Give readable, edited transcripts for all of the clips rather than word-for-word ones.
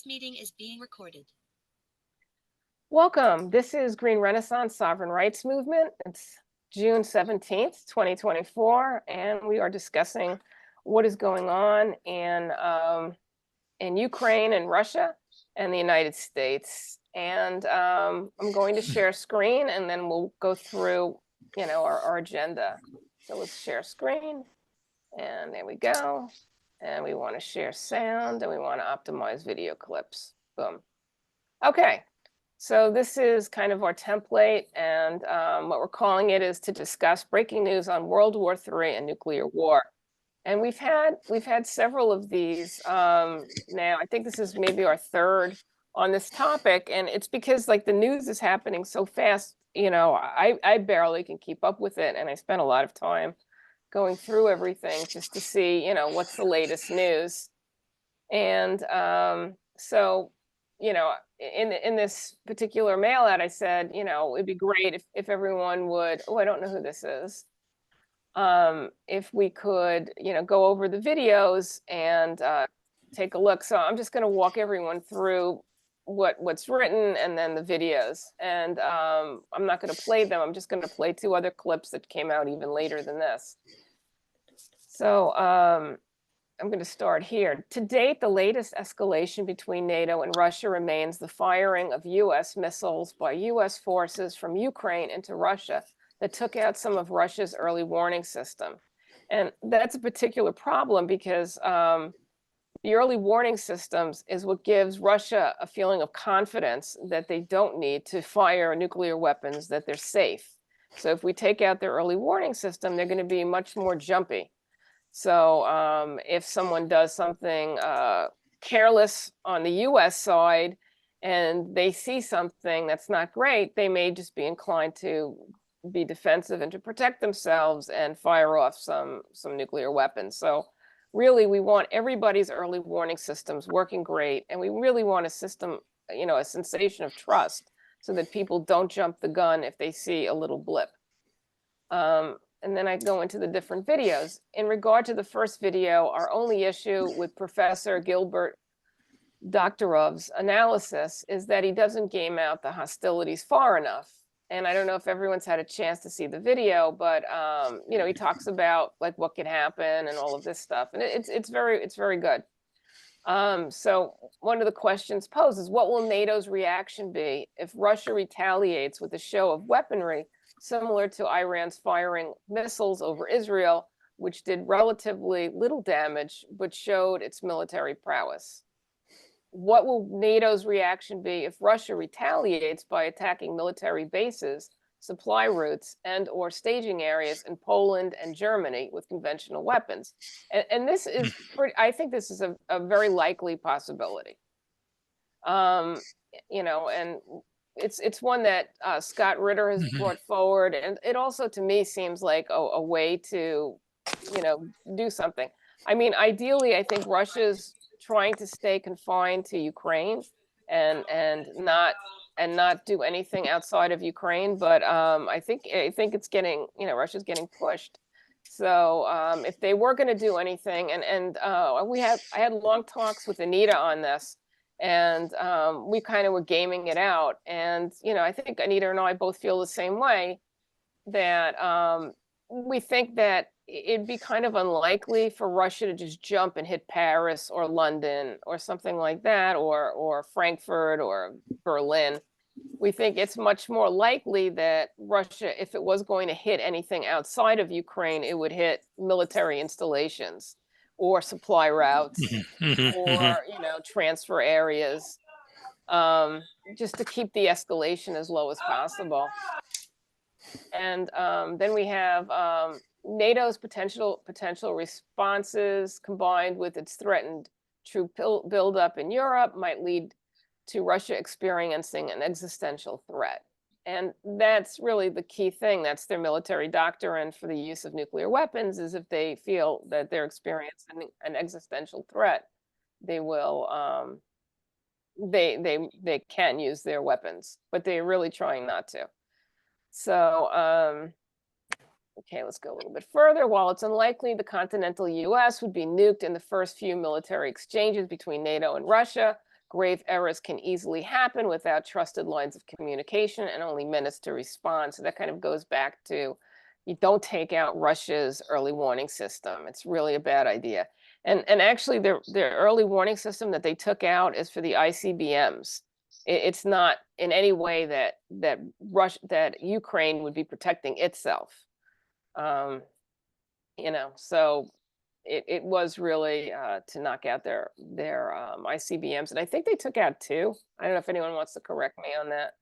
This meeting is being recorded. Welcome. This is Green Renaissance Sovereign Rights Movement. It's June 17th, 2024, and we are discussing what is going on in Ukraine and Russia and the United States. And I'm going to share screen, and then we'll go through, our agenda. So let's share screen, and there we go. And we want to share sound, and we want to optimize video clips. Boom. Okay. So this is kind of our template, and what we're calling it is to discuss breaking news on World War III and nuclear war. And we've had several of these now. I think this is maybe our third on this topic, and it's because like the news is happening so fast. I barely can keep up with it, and I spent a lot of time going through everything just to see, what's the latest news. And so, in this particular mail out, I said, it'd be great if everyone would, I don't know who this is. If we could, go over the videos and take a look. So I'm just going to walk everyone through what's written and then the videos. And I'm not going to play them. I'm just going to play two other clips that came out even later than this. So I'm going to start here. To date, the latest escalation between NATO and Russia remains the firing of U.S. missiles by U.S. forces from Ukraine into Russia that took out some of Russia's early warning system. And that's a particular problem because the early warning systems is what gives Russia a feeling of confidence that they don't need to fire nuclear weapons, that they're safe. So if we take out their early warning system, they're going to be much more jumpy. So if someone does something careless on the U.S. side and they see something that's not great, they may just be inclined to be defensive and to protect themselves and fire off some nuclear weapons. So really, we want everybody's early warning systems working great, and we really want a system, a sensation of trust so that people don't jump the gun if they see a little blip. And then I go into the different videos. In regard to the first video, our only issue with Professor Gilbert Doktorov's analysis is that he doesn't game out the hostilities far enough. And I don't know if everyone's had a chance to see the video, but he talks about like what could happen and all of this stuff, and it's very good. So one of the questions posed is, what will NATO's reaction be if Russia retaliates with a show of weaponry similar to Iran's firing missiles over Israel, which did relatively little damage, but showed its military prowess? What will NATO's reaction be if Russia retaliates by attacking military bases, supply routes, and/or staging areas in Poland and Germany with conventional weapons? And this is I think this is a very likely possibility. And it's one that Scott Ritter has brought forward, and it also to me seems like a way to do something. I mean, ideally, I think Russia's trying to stay confined to Ukraine and not do anything outside of Ukraine, but I think it's getting, Russia's getting pushed. So if they were going to do anything, and I had long talks with Anita on this, and we kind of were gaming it out. And, I think Anita and I both feel the same way, that we think that it'd be kind of unlikely for Russia to just jump and hit Paris or London or something like that, or Frankfurt or Berlin. We think it's much more likely that Russia, if it was going to hit anything outside of Ukraine, it would hit military installations or supply routes or, transfer areas, just to keep the escalation as low as possible. And then we have NATO's potential responses combined with its threatened troop buildup in Europe might lead to Russia experiencing an existential threat. And that's really the key thing. That's their military doctrine for the use of nuclear weapons, is if they feel that they're experiencing an existential threat, they will, they can use their weapons, but they're really trying not to. So, okay, let's go a little bit further. While it's unlikely the continental US would be nuked in the first few military exchanges between NATO and Russia, grave errors can easily happen without trusted lines of communication and only minutes to respond. So that kind of goes back to, you don't take out Russia's early warning system. It's really a bad idea. And actually their early warning system that they took out is for the ICBMs. It's not in any way that Ukraine would be protecting itself. So it was really to knock out their ICBMs, and I think they took out two. I don't know if anyone wants to correct me on that.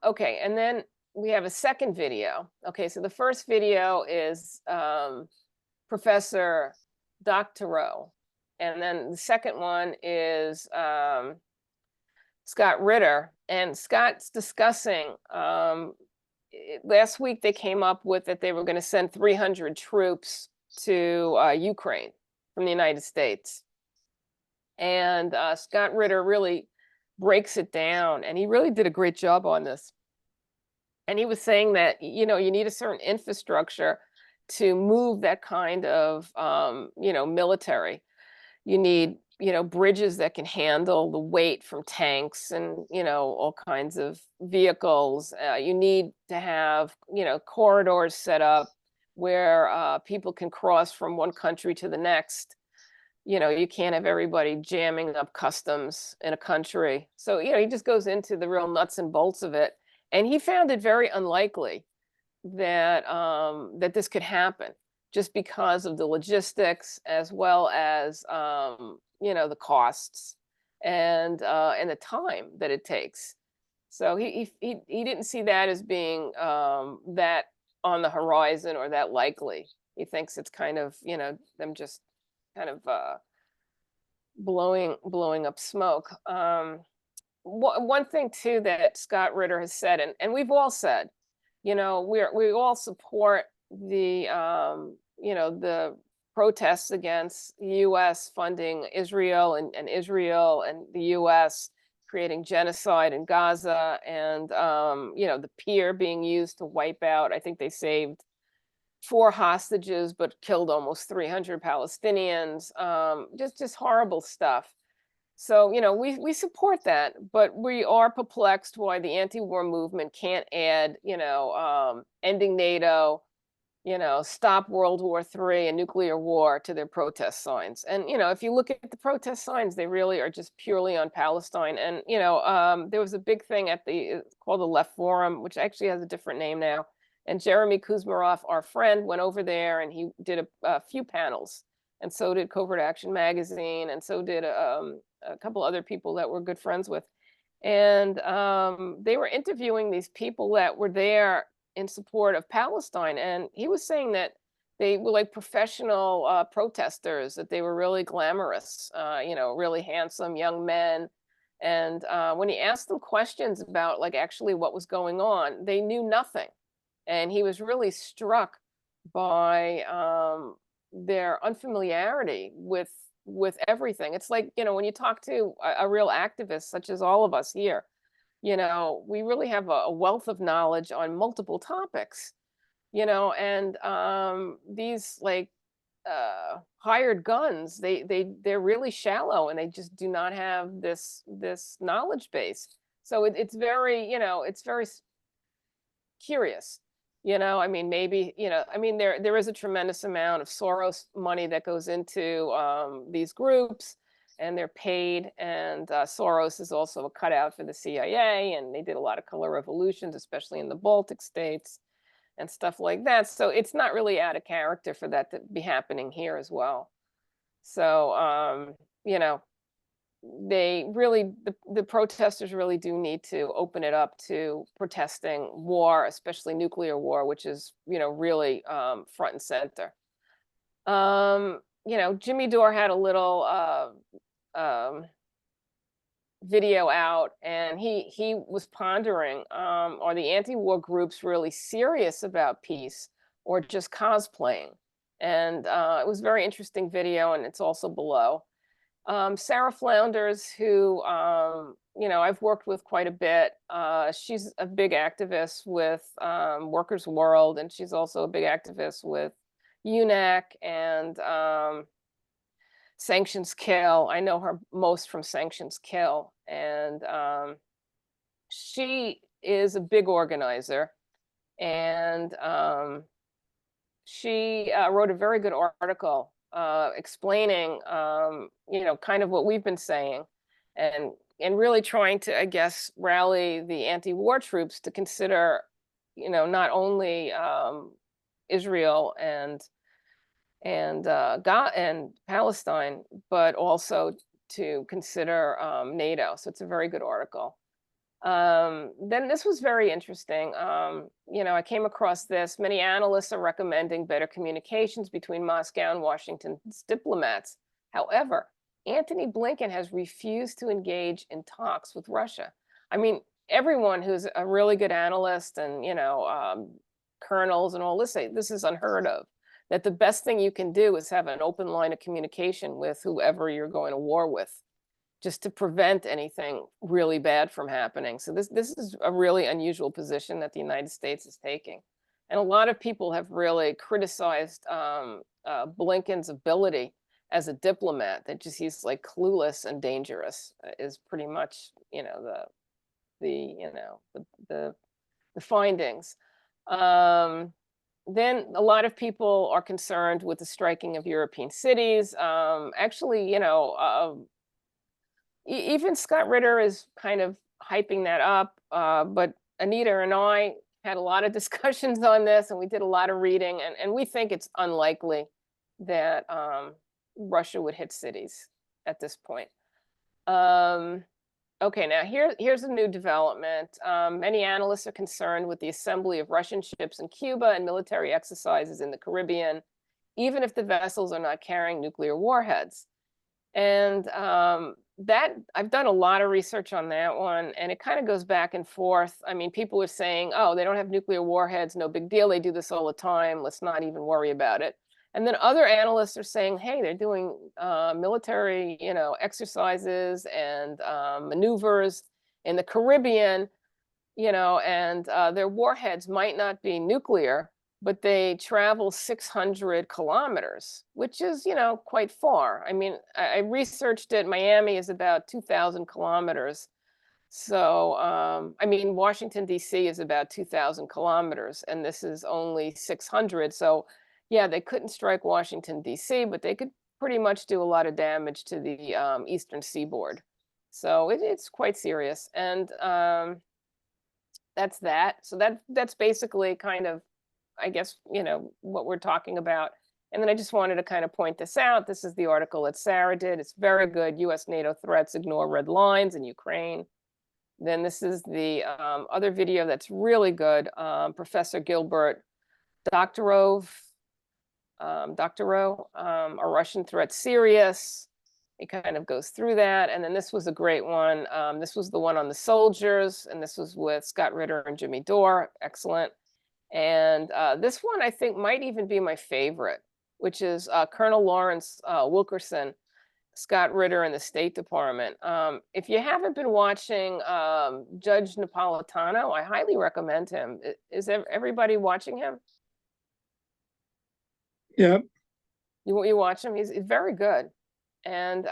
Okay, and then we have a second video. Okay, so the first video is Professor Doctorow, and then the second one is Scott Ritter, and Scott's discussing. Last week they came up with that they were going to send 300 troops to Ukraine from the United States. And Scott Ritter really breaks it down, and he really did a great job on this. And he was saying that, you need a certain infrastructure to move that kind of, military. You need, bridges that can handle the weight from tanks and, all kinds of vehicles. You need to have, corridors set up where people can cross from one country to the next. You can't have everybody jamming up customs in a country. So, he just goes into the real nuts and bolts of it. And he found it very unlikely that that this could happen, just because of the logistics as well as the costs and the time that it takes. So he didn't see that as being that on the horizon or that likely. He thinks it's kind of them just kind of blowing up smoke. One thing too that Scott Ritter has said, and we've all said, we all support the the protests against U.S. funding Israel and Israel and the U.S. creating genocide in Gaza, and the pier being used to wipe out. I think they saved 4 hostages but killed almost 300 Palestinians. Just horrible stuff. So, we support that, but we are perplexed why the anti-war movement can't add, ending NATO, stop World War III and nuclear war to their protest signs. And, if you look at the protest signs, they really are just purely on Palestine. And, there was a big thing called the Left Forum, which actually has a different name now. And Jeremy Kuzmarov, our friend, went over there and he did a few panels. And so did Covert Action Magazine, and so did a couple other people that we're good friends with. And they were interviewing these people that were there in support of Palestine. And he was saying that they were like professional protesters, that they were really glamorous, really handsome young men. And when he asked them questions about like actually what was going on, they knew nothing. And he was really struck by their unfamiliarity with everything. It's like, when you talk to a real activist, such as all of us here, we really have a wealth of knowledge on multiple topics, and these like hired guns, they're really shallow, and they just do not have this knowledge base. So it's very, it's very curious. Maybe, there is a tremendous amount of Soros money that goes into these groups, and they're paid. And Soros is also a cutout for the CIA, and they did a lot of color revolutions, especially in the Baltic states and stuff like that. So it's not really out of character for that to be happening here as well. So, the protesters really do need to open it up to protesting war, especially nuclear war, which is, really front and center. Jimmy Dore had a little video out, and he was pondering, are the anti-war groups really serious about peace or just cosplaying? And it was a very interesting video, and it's also below. Sarah Flounders, who, I've worked with quite a bit. She's a big activist with Workers' World, and she's also a big activist with UNAC. And Sanctions Kill. I know her most from Sanctions Kill, and she is a big organizer, and she wrote a very good article explaining, kind of what we've been saying, and really trying to, I guess, rally the anti-war troops to consider, not only Israel and God and Palestine, but also to consider NATO. So it's a very good article. Then this was very interesting. I came across this. Many analysts are recommending better communications between Moscow and Washington's diplomats. However, Antony Blinken has refused to engage in talks with Russia. I mean, everyone who's a really good analyst and, colonels and all this say this is unheard of. That the best thing you can do is have an open line of communication with whoever you're going to war with, just to prevent anything really bad from happening. So this is a really unusual position that the United States is taking. And a lot of people have really criticized Blinken's ability as a diplomat, that just he's like clueless and dangerous is pretty much, the findings. Then a lot of people are concerned with the striking of European cities. Actually, even Scott Ritter is kind of hyping that up, but Anita and I had a lot of discussions on this, and we did a lot of reading, and we think it's unlikely that Russia would hit cities at this point. Okay, now here's a new development. Many analysts are concerned with the assembly of Russian ships in Cuba and military exercises in the Caribbean, even if the vessels are not carrying nuclear warheads. And that I've done a lot of research on that one, and it kind of goes back and forth. I mean, people are saying, oh, they don't have nuclear warheads, no big deal. They do this all the time. Let's not even worry about it. And then other analysts are saying, hey, they're doing military, exercises and maneuvers in the Caribbean, and their warheads might not be nuclear, but they travel 600 kilometers, which is, quite far. I mean, I researched it. Miami is about 2,000 kilometers. So, I mean, Washington, D.C. is about 2,000 kilometers, and this is only 600. So, yeah, they couldn't strike Washington, D.C., but they could pretty much do a lot of damage to the eastern seaboard. So it's quite serious. And that's that. So that's basically kind of, I guess, what we're talking about. And then I just wanted to kind of point this out. This is the article that Sarah did. It's very good. U.S. NATO threats ignore red lines in Ukraine. Then this is the other video that's really good. Professor Gilbert Doctorow, are Russian threats serious? It kind of goes through that. And then this was a great one. This was the one on the soldiers, and this was with Scott Ritter and Jimmy Dore. Excellent. And this one I think might even be my favorite, which is Colonel Lawrence Wilkerson, Scott Ritter in the State Department. If you haven't been watching Judge Napolitano, I highly recommend him. Is everybody watching him? Yeah. You watch him? He's very good. And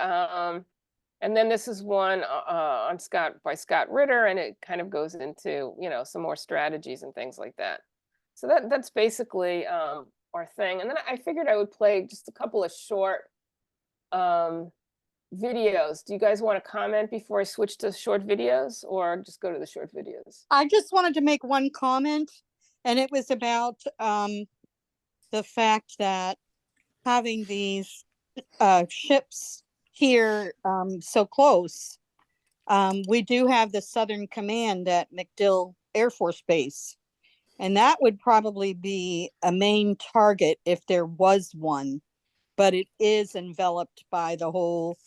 then this is one on by Scott Ritter, and it kind of goes into some more strategies and things like that. So that's basically our thing. And then I figured I would play just a couple of short videos. Do you guys want to comment before I switch to short videos, or just go to the short videos? I just wanted to make one comment, and it was about the fact that having these ships here so close, we do have the Southern Command at MacDill Air Force Base, and that would probably be a main target if there was one, but it is enveloped by the whole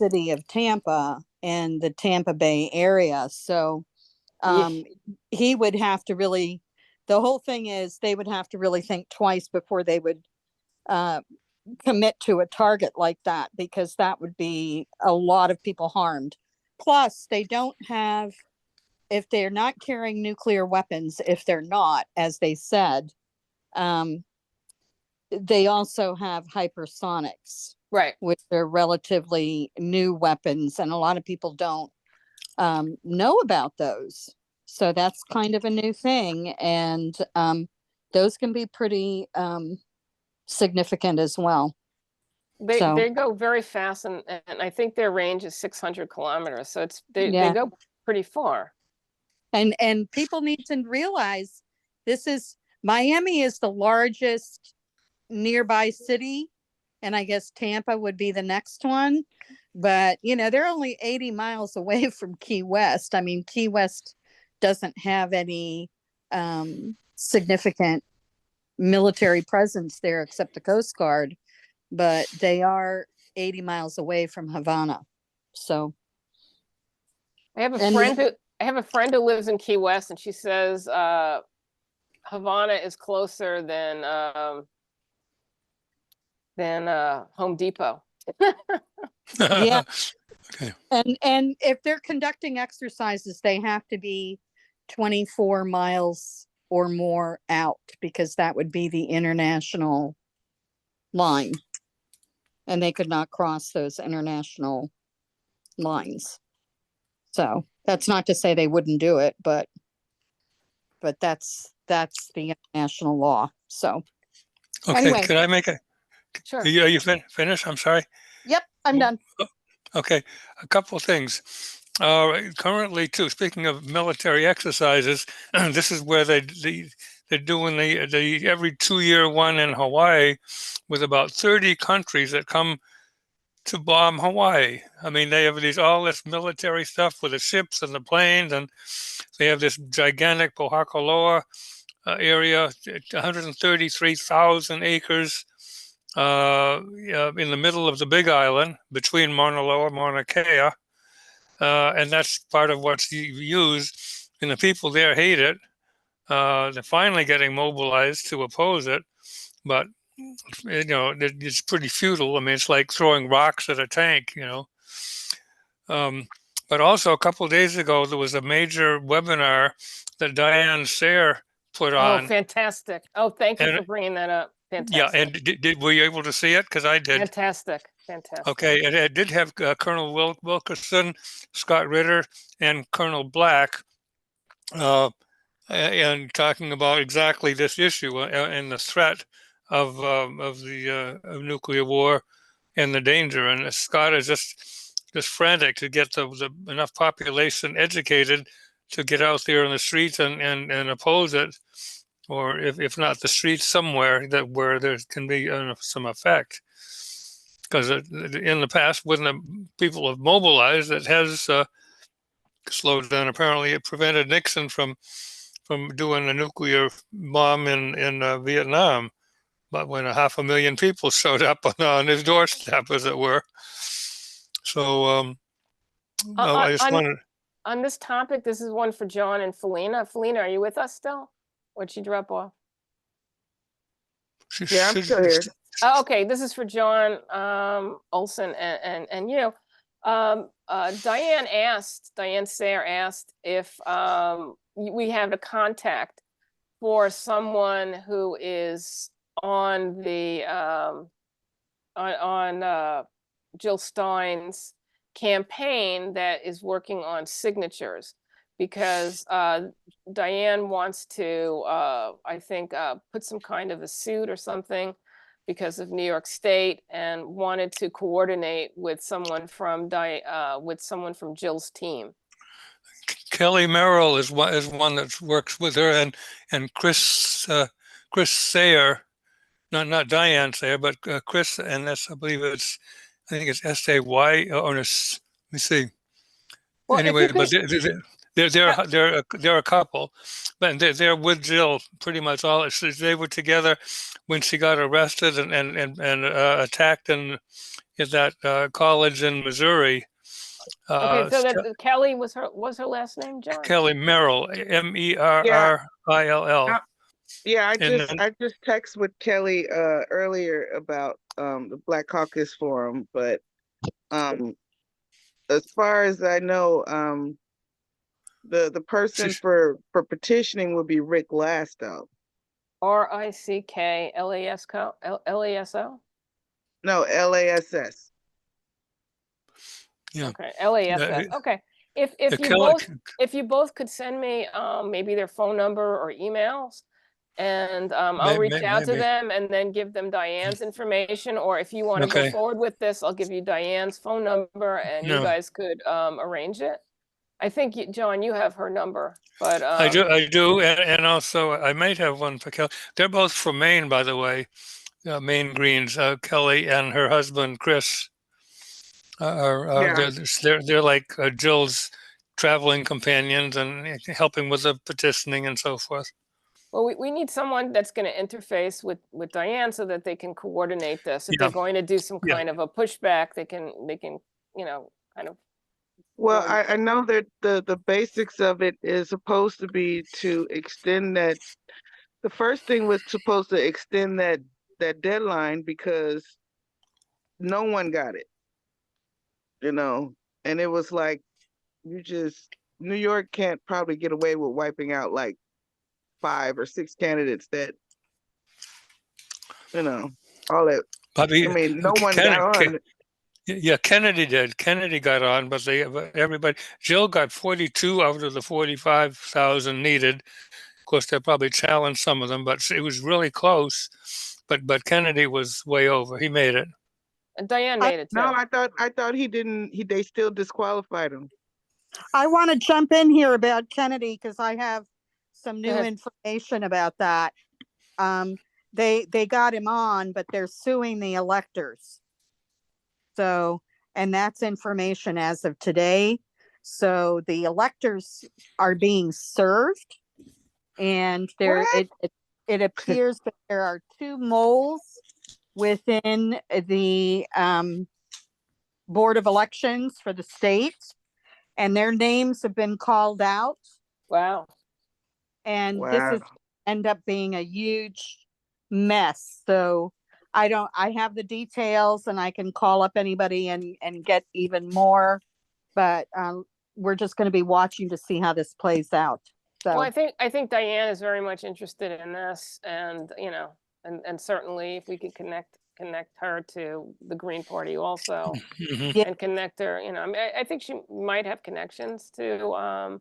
city of Tampa and the Tampa Bay area. So he would have to really, the whole thing is they would have to really think twice before they would commit to a target like that, because that would be a lot of people harmed. Plus, they don't have, if they're not carrying nuclear weapons, if they're not, as they said, they also have hypersonics. Right. which are relatively new weapons, and a lot of people don't know about those. So that's kind of a new thing, and those can be pretty significant as well. So They go very fast, and I think their range is 600 kilometers. So they yeah, go pretty far. and people need to realize this is Miami is the largest nearby city, and I guess Tampa would be the next one. But they're only 80 miles away from Key West. I mean, Key West doesn't have any significant military presence there except the Coast Guard, but they are 80 miles away from Havana. So, I have a and friend who lives in Key West, and she says Havana is closer than Home Depot. yeah, Okay. and if they're conducting exercises, they have to be 24 miles or more out, because that would be the international line, and they could not cross those international lines. So that's not to say they wouldn't do it, but that's the international law. So Okay. anyway, Could I make a? Sure. Are you finished? I'm sorry. yep, I'm done. Okay, a couple of things. Currently, too, speaking of military exercises, this is where they're doing the every 2-year one in Hawaii, with about 30 countries that come to bomb Hawaii. I mean, they have all this military stuff with the ships and the planes, and they have this gigantic Pohakaloa area, 133,000 acres. In the middle of the Big Island between Mauna Loa and Mauna Kea, and that's part of what's used. And the people there hate it. They're finally getting mobilized to oppose it, but it's pretty futile. I mean, it's like throwing rocks at a tank. Um, but also, a couple of days ago, there was a major webinar that Diane Sayre put Oh, on. fantastic. Oh, thank you And for bringing that up. yeah, Fantastic. and were you able to see it? Because I did. Fantastic. Fantastic. Okay, it did have Colonel Wilkerson, Scott Ritter, and Colonel Black, and talking about exactly this issue and the threat of nuclear war and the danger. And Scott is just frantic to get the enough population educated to get out there in the streets and oppose it, or if not the streets, somewhere where there can be some effect. Because in the past, when the people have mobilized, it has slowed down. Apparently, it prevented Nixon from doing a nuclear bomb in Vietnam. But when 500,000 people showed up on his doorstep, as it were. So I just wanted. On this topic, this is one for John and Felina. Felina, are you with us still? Or did she drop off? Yeah, I'm still here. Oh, okay, this is for John Olson and you. Diane Sayre asked if we have a contact for someone who is on the Jill Stein's campaign that is working on signatures, because Diane wants to, I think, put some kind of a suit or something because of New York State, and wanted to coordinate with someone from Jill's team. Kelly Merrill is one that works with her, and Chris Sayre, not Diane Sayre, but Chris, and that's, I think it's SAY, or let me see. Well, Anyway, but they're a couple, but they're with Jill pretty much all. They were together when she got arrested and attacked at that college in Missouri. okay, so that Kelly was her last name, John? Kelly Merrill, Merrill. Yeah, I And just text with Kelly earlier about the Black Caucus Forum, but as far as I know, the person for petitioning would be Rick Lastow. RICKLASO? No, LASS. Yeah. Okay, LASS. Okay. If The you killer, both if you both could send me maybe their phone number or emails, and I'll reach out to maybe. them and then give them Diane's information, or if you want to go Okay. forward with this, I'll give you Diane's phone number and you No, guys could arrange it. I think John, you have her number, but I do, and also I might have one for Kelly. They're both from Maine, by the way, Maine Greens. Kelly and her husband Chris Yeah. they're like Jill's traveling companions and helping with the petitioning and so forth. well, we need someone that's going to interface with Diane so that they can coordinate this. If Yeah. they're going to do some Yeah. kind of a pushback, they can, you know, kind of. Well, coordinate. I know that the basics of it is supposed to be to extend that. The first thing was supposed to extend that deadline because no one got it, and it was like New York can't probably get away with wiping out like 5 or 6 candidates that, all that. Bobby, I mean, no one got on. Yeah, Kennedy did. Kennedy got on, but everybody. Jill got 42 out of the 45,000 needed. Of course, they probably challenged some of them, but it was really close. But Kennedy was way over. He made it. And Diane made it too. No, I thought he didn't. They still disqualified him. I want to jump in here about Kennedy because I have some new ahead. information about that. They got him on, but they're suing the electors. So, and that's information as of today. So the electors are being served, and it appears that there are 2 moles within the Board of Elections for the state, and their names have been called out. Wow. And Wow. this is end up being a huge mess. So I have the details and I can call up anybody and get even more, but we're just going to be watching to see how this plays out. So Well, I think Diane is very much interested in this, and and certainly if we could connect her to the Green Party also, Mhm. Yeah. and connect her, I mean, I think she might have connections to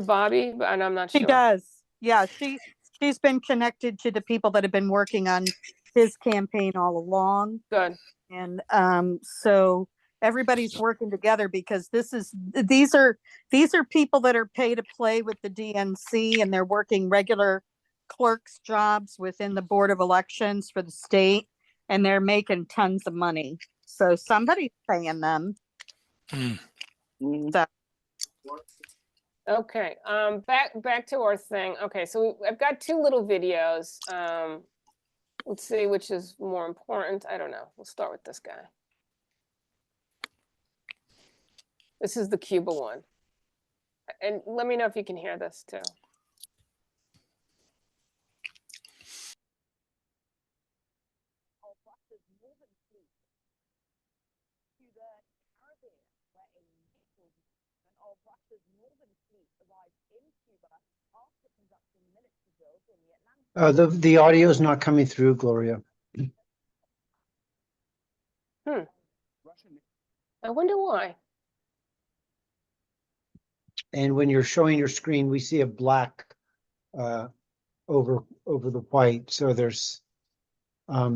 Bobby, but I'm not she sure. does. Yeah, she's been connected to the people that have been working on his campaign all along. Good. And so everybody's working together because these are people that are paid to play with the DNC, and they're working regular clerks jobs within the Board of Elections for the state, and they're making tons of money. So somebody's paying them. Mm. So Okay. Back to our thing. Okay, so I've got 2 little videos. Let's see which is more important. I don't know. We'll start with this guy. This is the Cuba one. And let me know if you can hear this too. The audio is not coming through, Gloria. I wonder why. And when you're showing your screen, we see a black over the white. So there's Let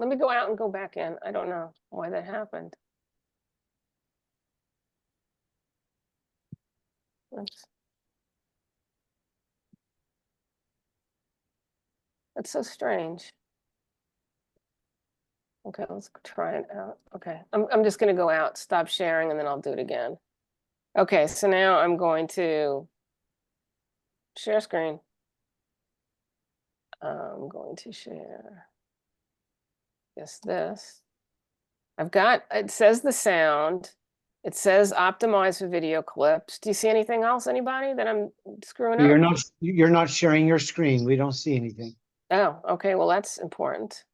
me go out and go back in. I don't know why that happened. Oops. That's so strange. Okay, let's try it out. Okay, I'm just gonna go out, stop sharing, and then I'll do it again. Okay, so now I'm going to share screen. I'm going to share this. I've got, it says the sound. It says optimize for video clips. Do you see anything else, anybody, that I'm screwing up? you're not sharing your screen. We don't see anything. Oh, okay, well, that's important.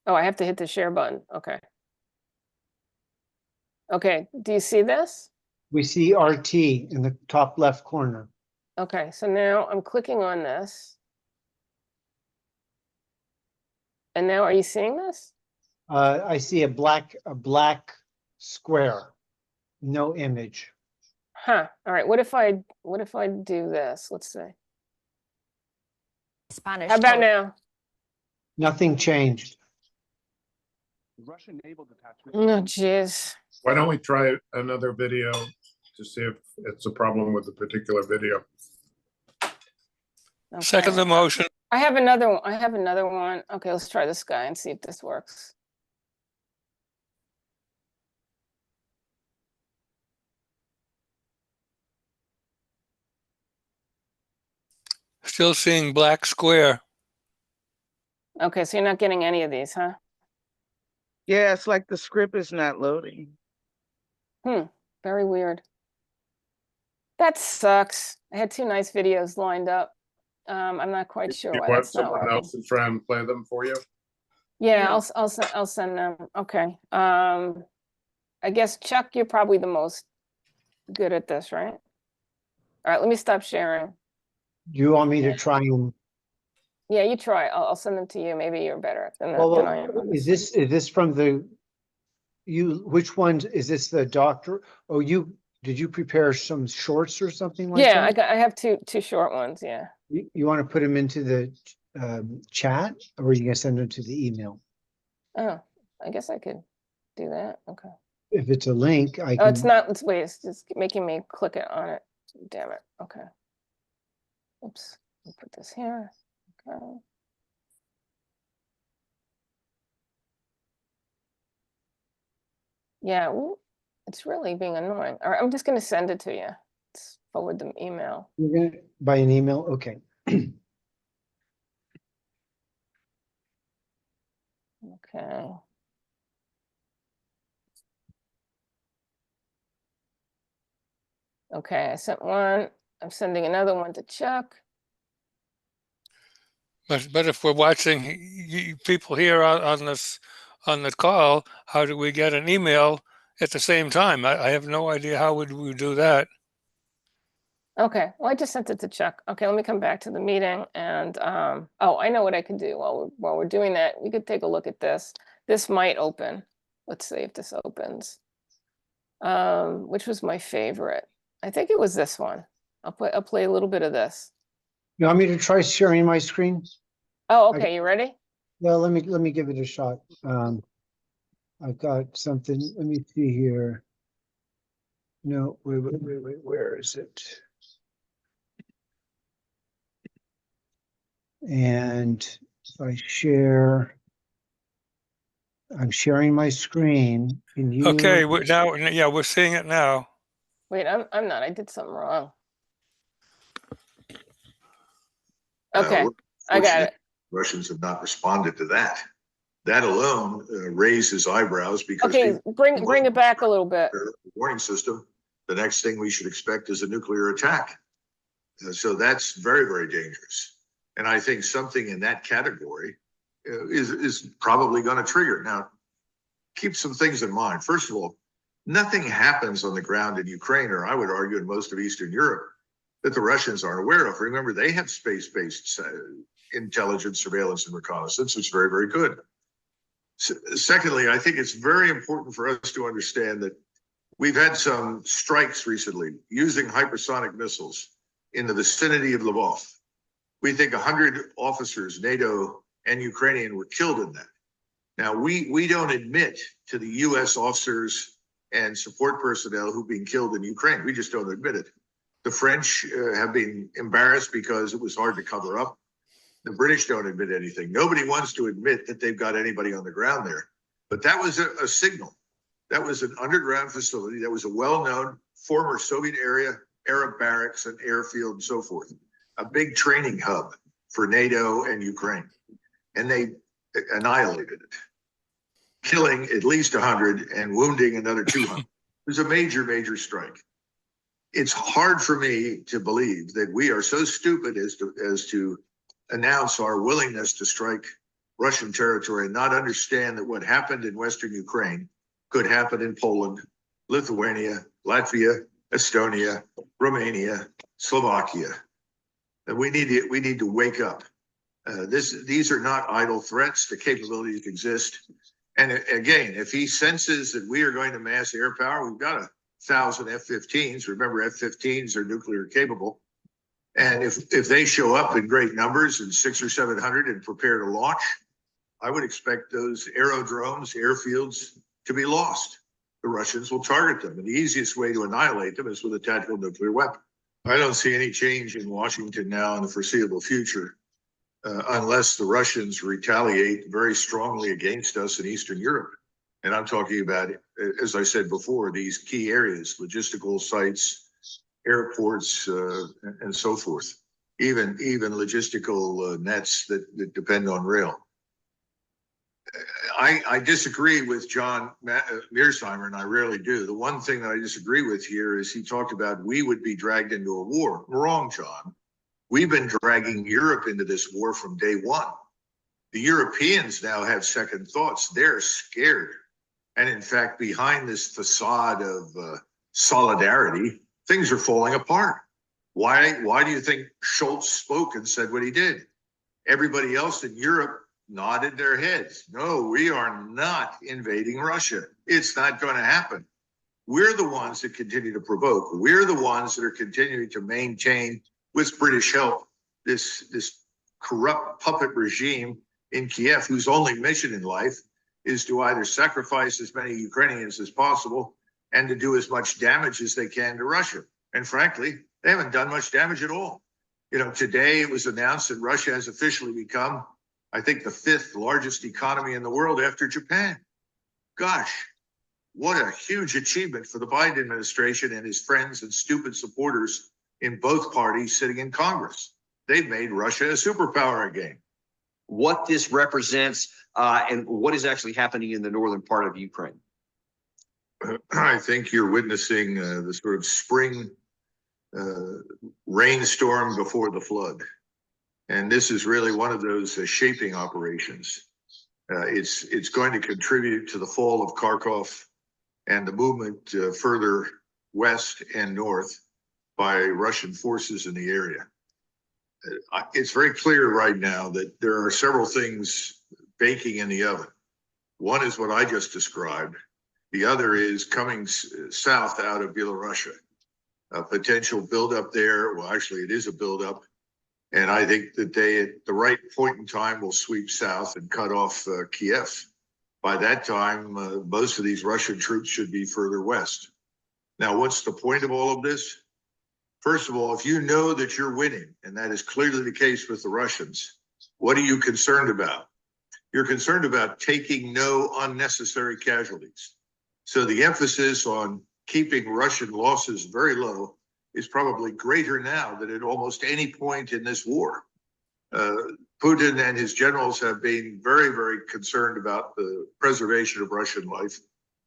Oh, I have to hit the share button. Okay. Okay, do you see this? We see RT in the top left corner. Okay, so now I'm clicking on this. And now are you seeing this? I see a black square, no image. Huh. All right. What if I do this? Let's see. Spanish. How about now? Nothing changed. Russian naval detachment. Oh, jeez. Why don't we try another video to see if it's a problem with the particular video? Second Okay. the motion. I have another one. Okay, let's try this guy and see if this works. Still seeing black square. Okay, so you're not getting any of these, huh? Yeah, it's like the script is not loading. Very weird. That sucks. I had 2 nice videos lined up. I'm not quite sure You why want that's not someone working. else to try and play them for you? Yeah, Yeah. I'll send them. Okay. I guess Chuck, you're probably the most good at this, right? All right, let me stop sharing. Do you want me to try and, Yeah, you try. I'll send them to you. Maybe you're better than I am. on is one. this from which one, is this the doctor? Oh, did you prepare some shorts or something like Yeah, that? I have two short ones. Yeah. You want to put them into the chat, or are you gonna send them to the email? Oh, I guess I could do that. Okay. If it's a link, I Oh, it's can, not. Wait, it's just making me click it on it. Damn it. Okay. Oops. Let me put this here. Okay. Yeah, ooh, it's really being annoying. All right, I'm just going to send it to you. Let's forward the email. you're gonna, by an email, okay. Okay. Okay, I sent one. I'm sending another one to Chuck. But if we're watching people here on the call, how do we get an email at the same time? I have no idea how would we do that. Okay, well, I just sent it to Chuck. Okay, let me come back to the meeting and, oh, I know what I could do while we're doing that. We could take a look at this. This might open. Let's see if this opens. Which was my favorite? I think it was this one. I'll play a little bit of this. You want me to try sharing my screen? Oh, okay, you ready? Well, let me give it a shot. I've got something, let me see here. No, wait, where is it? And if I share, I'm sharing my screen. Can you? Okay, now, yeah, we're seeing it now. Wait, I'm not. I did something wrong. Okay, I got it. Russians have not responded to that. That alone raised his eyebrows because Okay, bring it back a little bit. warning system. The next thing we should expect is a nuclear attack. So that's very, very dangerous. And I think something in that category is probably going to trigger. Now, keep some things in mind. First of all, nothing happens on the ground in Ukraine, or I would argue in most of Eastern Europe, that the Russians aren't aware of. Remember, they have space-based intelligence, surveillance, and reconnaissance. It's very, very good. Secondly, I think it's very important for us to understand that we've had some strikes recently using hypersonic missiles in the vicinity of Lvov. We think 100 officers, NATO and Ukrainian, were killed in that. Now, we don't admit to the U.S. officers and support personnel who've been killed in Ukraine. We just don't admit it. The French have been embarrassed because it was hard to cover up. The British don't admit anything. Nobody wants to admit that they've got anybody on the ground there. But that was a signal. That was an underground facility. That was a well-known former Soviet area, Arab barracks and airfield and so forth. A big training hub for NATO and Ukraine. And they annihilated it, killing at least 100 and wounding another 200. It was a major, major strike. It's hard for me to believe that we are so stupid as to announce our willingness to strike Russian territory and not understand that what happened in Western Ukraine could happen in Poland, Lithuania, Latvia, Estonia, Romania, Slovakia. And we need to wake up. These are not idle threats. The capabilities exist. And again, if he senses that we are going to mass air power, we've got 1,000 F-15s. Remember, F-15s are nuclear capable. And if they show up in great numbers and 600 or 700 and prepare to launch, I would expect those aerodromes, airfields to be lost. The Russians will target them. And the easiest way to annihilate them is with a tactical nuclear weapon. I don't see any change in Washington now in the foreseeable future, unless the Russians retaliate very strongly against us in Eastern Europe. And I'm talking about, as I said before, these key areas, logistical sites, airports, and so forth, even logistical nets that depend on rail. I disagree with John Mearsheimer, and I rarely do. The one thing that I disagree with here is he talked about we would be dragged into a war. Wrong, John. We've been dragging Europe into this war from day one. The Europeans now have second thoughts. They're scared. And in fact, behind this facade of solidarity, things are falling apart. Why do you think Schultz spoke and said what he did? Everybody else in Europe nodded their heads. No, we are not invading Russia. It's not going to happen. We're the ones that continue to provoke. We're the ones that are continuing to maintain, with British help, this corrupt puppet regime in Kiev, whose only mission in life is to either sacrifice as many Ukrainians as possible and to do as much damage as they can to Russia. And frankly, they haven't done much damage at all. You know, today it was announced that Russia has officially become, I think, the 5th largest economy in the world after Japan. Gosh, what a huge achievement for the Biden administration and his friends and stupid supporters in both parties sitting in Congress. They've made Russia a superpower again. What this represents and what is actually happening in the northern part of Ukraine. I think you're witnessing the sort of spring rainstorm before the flood. And this is really one of those shaping operations. It's going to contribute to the fall of Kharkov and the movement further west and north by Russian forces in the area. It's very clear right now that there are several things baking in the oven. One is what I just described. The other is coming south out of Belarusia. A potential buildup there. Well, actually, it is a buildup. And I think that they, at the right point in time, will sweep south and cut off Kiev. By that time, most of these Russian troops should be further west. Now, what's the point of all of this? First of all, if you know that you're winning, and that is clearly the case with the Russians, what are you concerned about? You're concerned about taking no unnecessary casualties. So the emphasis on keeping Russian losses very low is probably greater now than at almost any point in this war. Putin and his generals have been very, very concerned about the preservation of Russian life,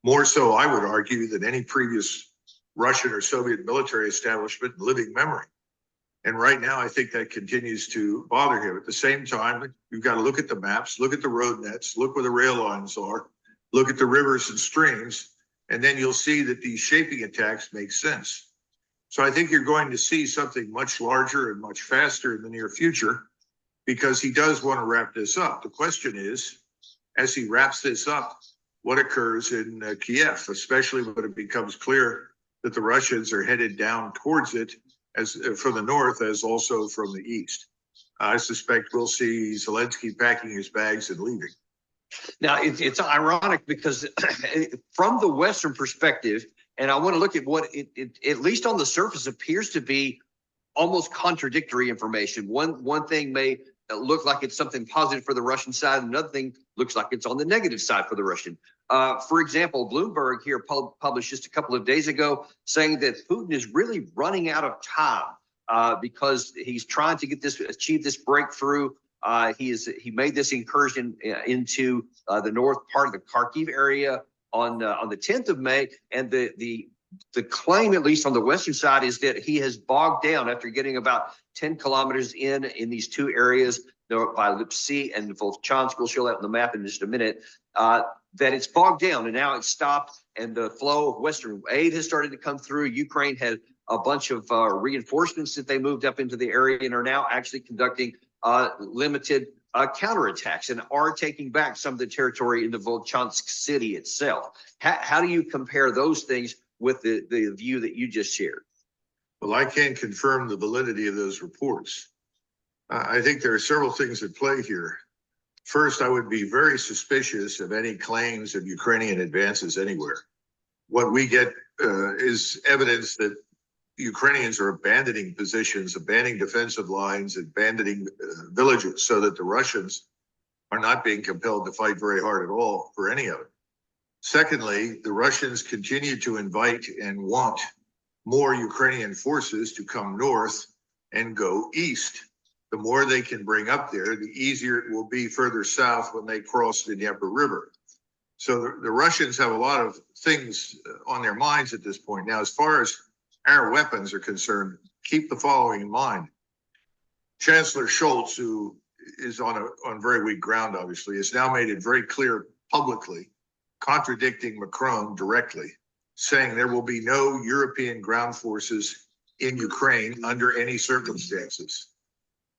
more so, I would argue, than any previous Russian or Soviet military establishment in living memory. And right now, I think that continues to bother him. At the same time, you've got to look at the maps, look at the road nets, look where the rail lines are, look at the rivers and streams, and then you'll see that these shaping attacks make sense. So I think you're going to see something much larger and much faster in the near future, because he does want to wrap this up. The question is, as he wraps this up, what occurs in Kiev, especially when it becomes clear that the Russians are headed down towards it as from the north as also from the east. I suspect we'll see Zelensky packing his bags and leaving. Now, it's ironic because from the Western perspective, and I want to look at what it at least on the surface appears to be almost contradictory information. One thing may look like it's something positive for the Russian side. Another thing looks like it's on the negative side for the Russian. For example, Bloomberg here published just a couple of days ago saying that Putin is really running out of time because he's trying to achieve this breakthrough. He made this incursion into the north part of the Kharkiv area on the 10th of May, and the claim, at least on the western side, is that he has bogged down after getting about 10 kilometers in these two areas by Lipsy and Volchansk. We'll show that on the map in just a minute. That it's bogged down and now it's stopped, and the flow of Western aid has started to come through. Ukraine had a bunch of reinforcements that they moved up into the area and are now actually conducting limited counterattacks and are taking back some of the territory in the Volchansk city itself. How do you compare those things with the view that you just shared? Well, I can't confirm the validity of those reports. I think there are several things at play here. First, I would be very suspicious of any claims of Ukrainian advances anywhere. What we get is evidence that Ukrainians are abandoning positions, abandoning defensive lines, abandoning villages, so that the Russians are not being compelled to fight very hard at all for any of it. Secondly, the Russians continue to invite and want more Ukrainian forces to come north and go east. The more they can bring up there, the easier it will be further south when they cross the Dnieper River. So the Russians have a lot of things on their minds at this point. Now, as far as our weapons are concerned, keep the following in mind. Chancellor Scholz, who is on very weak ground, obviously, has now made it very clear publicly, contradicting Macron directly, saying there will be no European ground forces in Ukraine under any circumstances.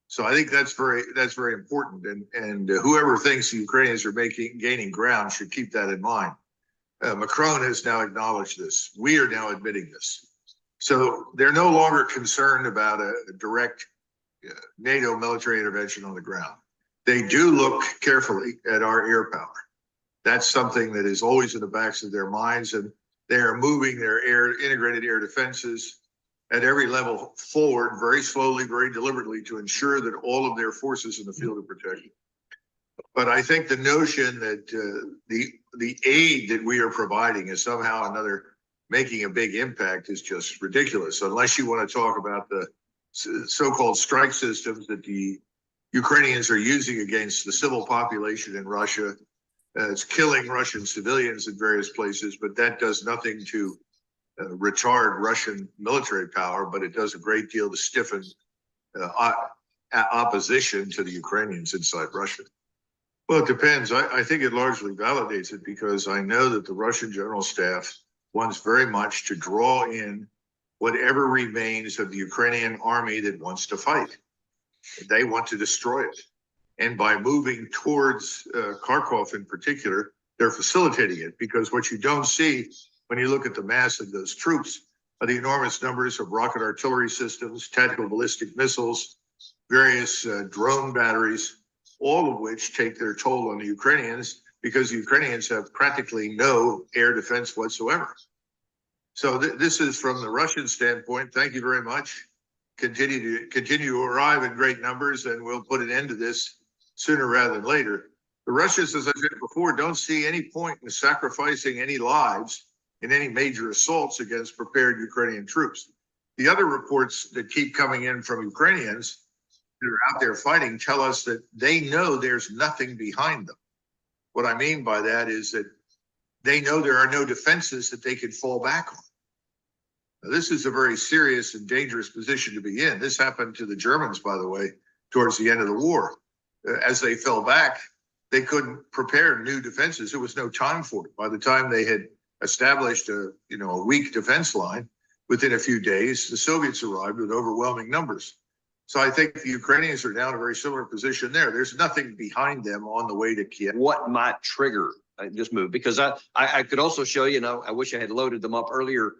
So I think that's very important, and whoever thinks the Ukrainians are gaining ground should keep that in mind. Macron has now acknowledged this. We are now admitting this. So they're no longer concerned about a direct NATO military intervention on the ground. They do look carefully at our air power. That's something that is always in the backs of their minds, and they are moving their integrated air defenses at every level forward, very slowly, very deliberately, to ensure that all of their forces in the field are protected. But I think the notion that the aid that we are providing is somehow or another making a big impact is just ridiculous, unless you want to talk about the so-called strike systems that the Ukrainians are using against the civil population in Russia. It's killing Russian civilians in various places, but that does nothing to retard Russian military power, but it does a great deal to stiffen opposition to the Ukrainians inside Russia. Well, it depends. I think it largely validates it, because I know that the Russian general staff wants very much to draw in whatever remains of the Ukrainian army that wants to fight. They want to destroy it. And by moving towards Kharkov in particular, they're facilitating it, because what you don't see when you look at the mass of those troops are the enormous numbers of rocket artillery systems, tactical ballistic missiles, various drone batteries, all of which take their toll on the Ukrainians, because the Ukrainians have practically no air defense whatsoever. So this is from the Russian standpoint. Thank you very much. Continue to arrive in great numbers, and we'll put an end to this sooner rather than later. The Russians, as I said before, don't see any point in sacrificing any lives in any major assaults against prepared Ukrainian troops. The other reports that keep coming in from Ukrainians that are out there fighting tell us that they know there's nothing behind them. What I mean by that is that they know there are no defenses that they can fall back on. Now, this is a very serious and dangerous position to be in. This happened to the Germans, by the way, towards the end of the war. As they fell back, they couldn't prepare new defenses. There was no time for it. By the time they had established a weak defense line, within a few days, the Soviets arrived with overwhelming numbers. So I think the Ukrainians are now in a very similar position there. There's nothing behind them on the way to Kiev. What might trigger this move? Because I could also show you, I wish I had loaded them up earlier.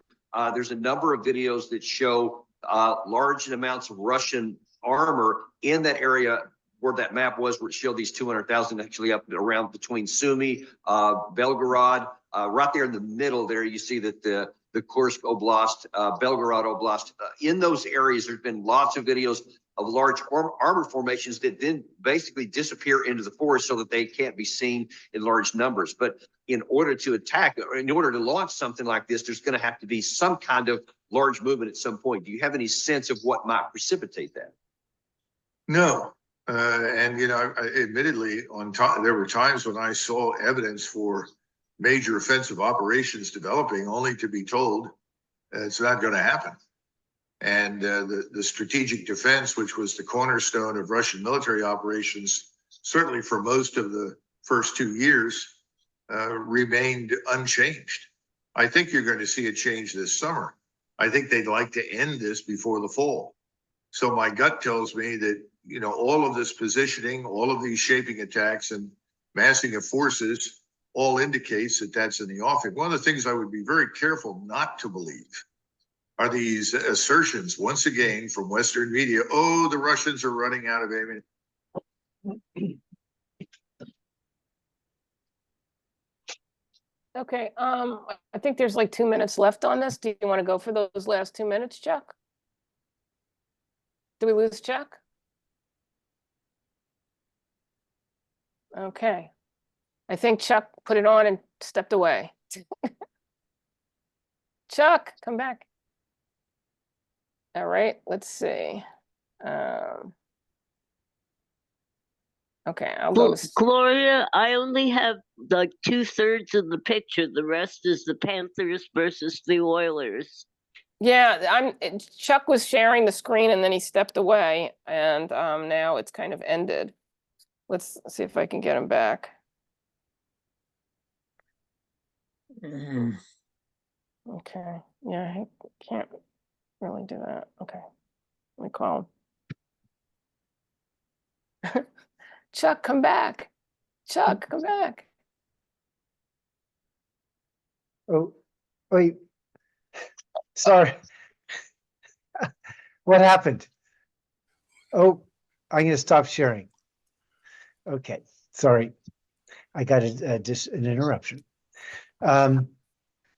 There's a number of videos that show large amounts of Russian armor in that area where that map was, where it showed these 200,000 actually up around between Sumy, Belgorod, right there in the middle there, you see that the Kursk Oblast, Belgorod Oblast, in those areas, there's been lots of videos of large armor formations that then basically disappear into the forest so that they can't be seen in large numbers. But in order to attack, or in order to launch something like this, there's going to have to be some kind of large movement at some point. Do you have any sense of what might precipitate that? No. And, admittedly, there were times when I saw evidence for major offensive operations developing, only to be told it's not going to happen. And the strategic defense, which was the cornerstone of Russian military operations, certainly for most of the first 2 years, remained unchanged. I think you're going to see a change this summer. I think they'd like to end this before the fall. So my gut tells me that you know, all of this positioning, all of these shaping attacks and massing of forces all indicates that that's in the offing. One of the things I would be very careful not to believe are these assertions, once again, from Western media, oh, the Russians are running out of ammunition. Okay, I think there's like 2 minutes left on this. Do you want to go for those last 2 minutes, Chuck? Do we lose Chuck? Okay. I think Chuck put it on and stepped away. Chuck, come back. All right, let's see. Okay, I'll go to Gloria, I only have like 2/3 of the picture. The rest is the Panthers versus the Oilers. yeah, Chuck was sharing the screen and then he stepped away, and now it's kind of ended. Let's see if I can get him back. Okay, yeah, I can't really do that. Okay, let me call him. Chuck, come back. Chuck, come back. Oh, wait. Sorry. What happened? Oh, I'm going to stop sharing. Okay, sorry. I got just an interruption.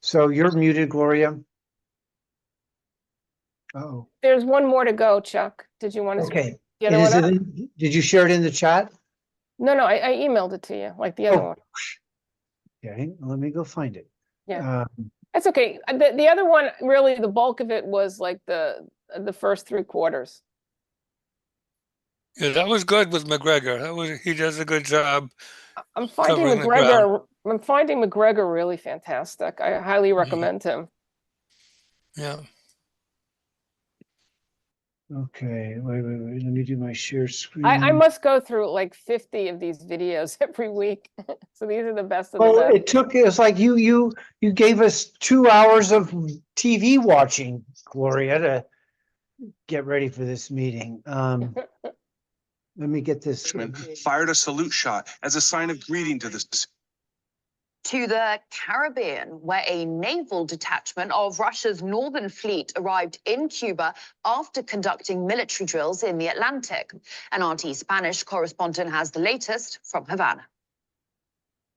So you're muted, Gloria. Oh, There's one more to go, Chuck. Did you want to? okay. The And other is one it up? did you share it in the chat? No, I emailed it to you, like the other Oh. one. Okay, let me go find it. Yeah. That's okay. The other one, really, the bulk of it was like the first 3 quarters. Yeah, that was good with McGregor. He does a good job. I'm finding Covering the ground. McGregor really fantastic. I highly recommend him. Yeah. Okay, wait. Let me do my share screen. I must go through like 50 of these videos every week. So these are the best of the Well, best. it's like you gave us 2 hours of TV watching, Gloria, to get ready for this meeting. Let me get this. Fired a salute shot as a sign of greeting to the to the Caribbean, where a naval detachment of Russia's northern fleet arrived in Cuba after conducting military drills in the Atlantic. An RT Spanish correspondent has the latest from Havana.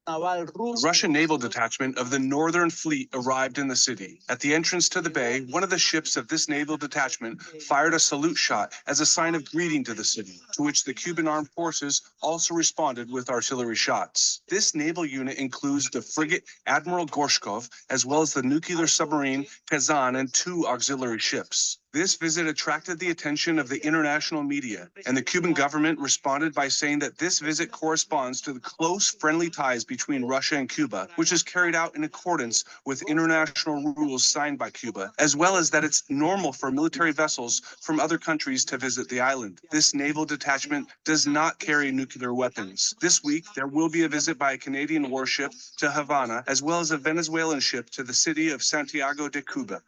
The Russian naval detachment of the Northern Fleet arrived in the city. At the entrance to the bay, one of the ships of this naval detachment fired a salute shot as a sign of greeting to the city, to which the Cuban armed forces also responded with artillery shots. This naval unit includes the frigate Admiral Gorshkov, as well as the nuclear submarine Kazan and 2 auxiliary ships. This visit attracted the attention of the international media, and the Cuban government responded by saying that this visit corresponds to the close friendly ties between Russia and Cuba, which is carried out in accordance with international rules signed by Cuba, as well as that it's normal for military vessels from other countries to visit the island. This naval detachment does not carry nuclear weapons. This week, there will be a visit by a Canadian warship to Havana, as well as a Venezuelan ship to the city of Santiago de Cuba.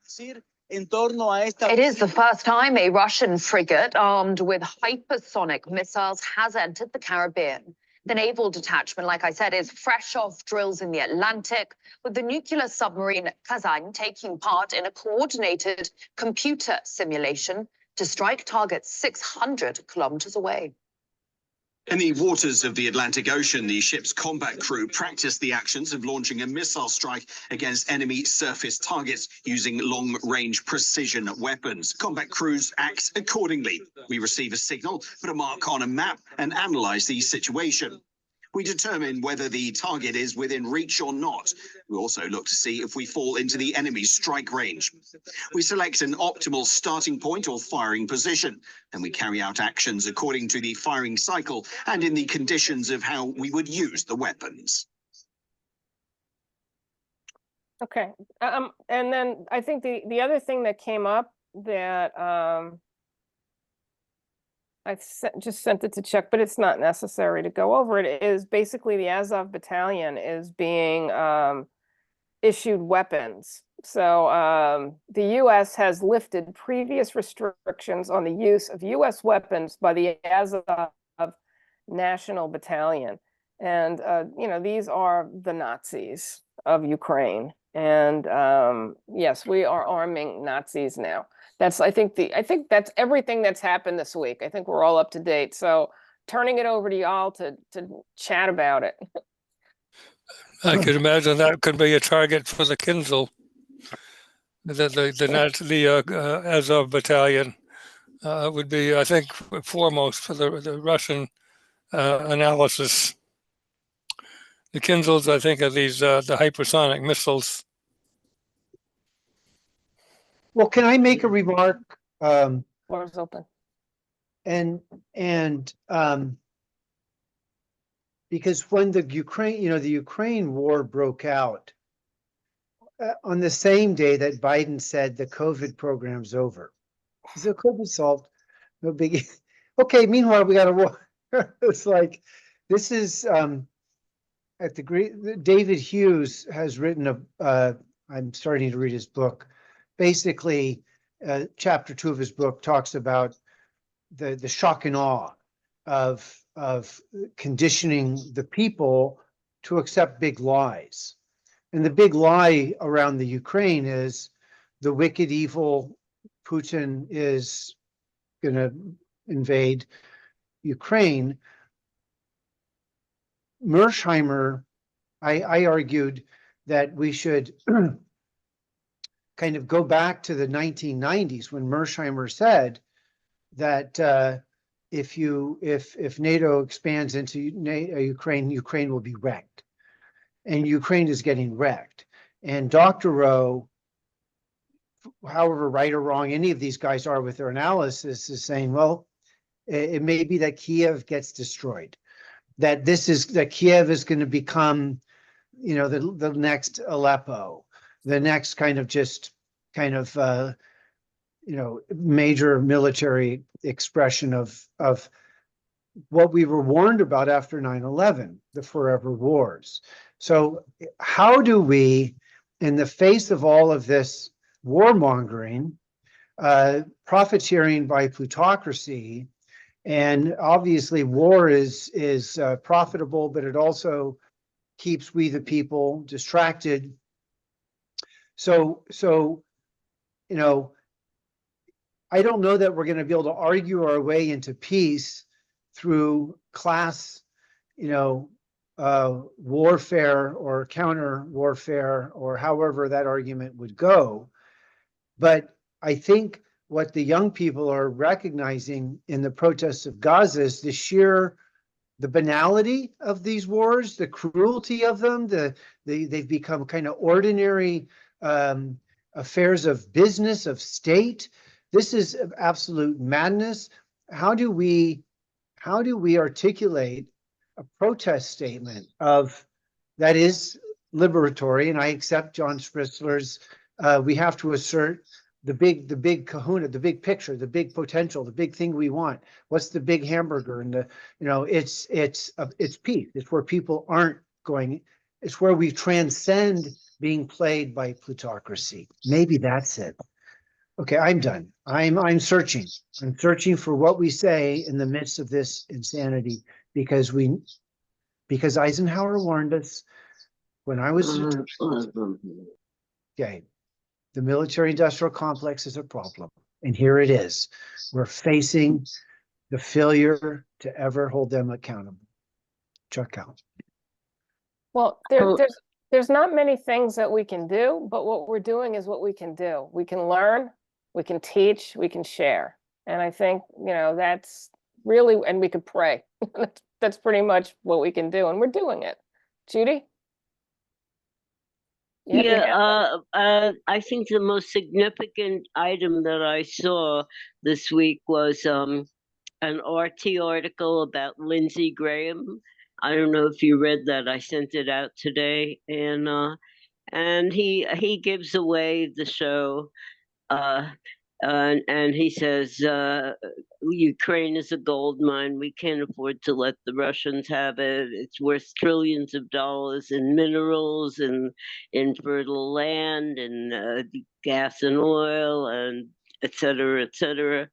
It is the first time a Russian frigate armed with hypersonic missiles has entered the Caribbean. The naval detachment, like I said, is fresh off drills in the Atlantic, with the nuclear submarine Kazan taking part in a coordinated computer simulation to strike targets 600 kilometers away. In the waters of the Atlantic Ocean, the ship's combat crew practiced the actions of launching a missile strike against enemy surface targets using long-range precision weapons. Combat crews act accordingly. We receive a signal, put a mark on a map, and analyze the situation. We determine whether the target is within reach or not. We also look to see if we fall into the enemy's strike range. We select an optimal starting point or firing position, and we carry out actions according to the firing cycle and in the conditions of how we would use the weapons. Okay. And then I think the other thing that came up that I just sent it to Chuck, but it's not necessary to go over it, is basically the Azov battalion is being issued weapons So the U.S. has lifted previous restrictions on the use of U.S. weapons by the Azov National Battalion. And, these are the Nazis of Ukraine. And yes, we are arming Nazis now. I think that's everything that's happened this week. I think we're all up to date. So turning it over to y'all to chat about it. I could imagine that could be a target for the Kinzel, the Azov battalion would be, I think, foremost for the Russian analysis. The Kinzels, I think, are these the hypersonic missiles. Well, can I make a remark? Floor is open. And because when the Ukraine war broke out, on the same day that Biden said the COVID program's over, so COVID solved, no biggie. Okay, meanwhile we got a war. It's like this is at the great. David Hughes has written I'm starting to read his book. Basically, chapter 2 of his book talks about the shock and awe of conditioning the people to accept big lies. And the big lie around the Ukraine is the wicked, evil Putin is going to invade Ukraine. Mersheimer, I argued that we should kind of go back to the 1990s when Mersheimer said that if NATO expands into Ukraine, Ukraine will be wrecked. And Ukraine is getting wrecked. And Dr. Rowe, however right or wrong any of these guys are with their analysis, is saying, well, it may be that Kiev gets destroyed, that Kiev is going to become, the next Aleppo, the next major military expression of what we were warned about after 9/11, the forever wars. So how do we, in the face of all of this warmongering, profiteering by plutocracy, and obviously war is profitable, but it also keeps we the people distracted. So I don't know that we're going to be able to argue our way into peace through class, warfare or counter warfare, or however that argument would go. But I think what the young people are recognizing in the protests of Gaza is the banality of these wars, the cruelty of them. They've become kind of ordinary affairs of business, of state. This is absolute madness. How do we articulate a protest statement that is liberatory? And I accept John Spritzler's. We have to assert the big kahuna, the big picture, the big potential, the big thing we want. What's the big hamburger? And it's peace. It's where people aren't going. It's where we transcend being played by plutocracy. Maybe that's it. Okay, I'm done. I'm searching. I'm searching for what we say in the midst of this insanity, because Eisenhower warned us when I was okay. The military-industrial complex is a problem, and here it is. We're facing the failure to ever hold them accountable. Chuck out. Well, there's not many things that we can do, but what we're doing is what we can do. We can learn, we can teach, we can share. And I think, that's really, and we could pray. That's pretty much what we can do, and we're doing it. Judy? I think the most significant item that I saw this week was an RT article about Lindsey Graham. I don't know if you read that. I sent it out today, and he gives away the show and he says Ukraine is a gold mine. We can't afford to let the Russians have it. It's worth trillions of dollars in minerals and in fertile land and gas and oil and et cetera, et cetera.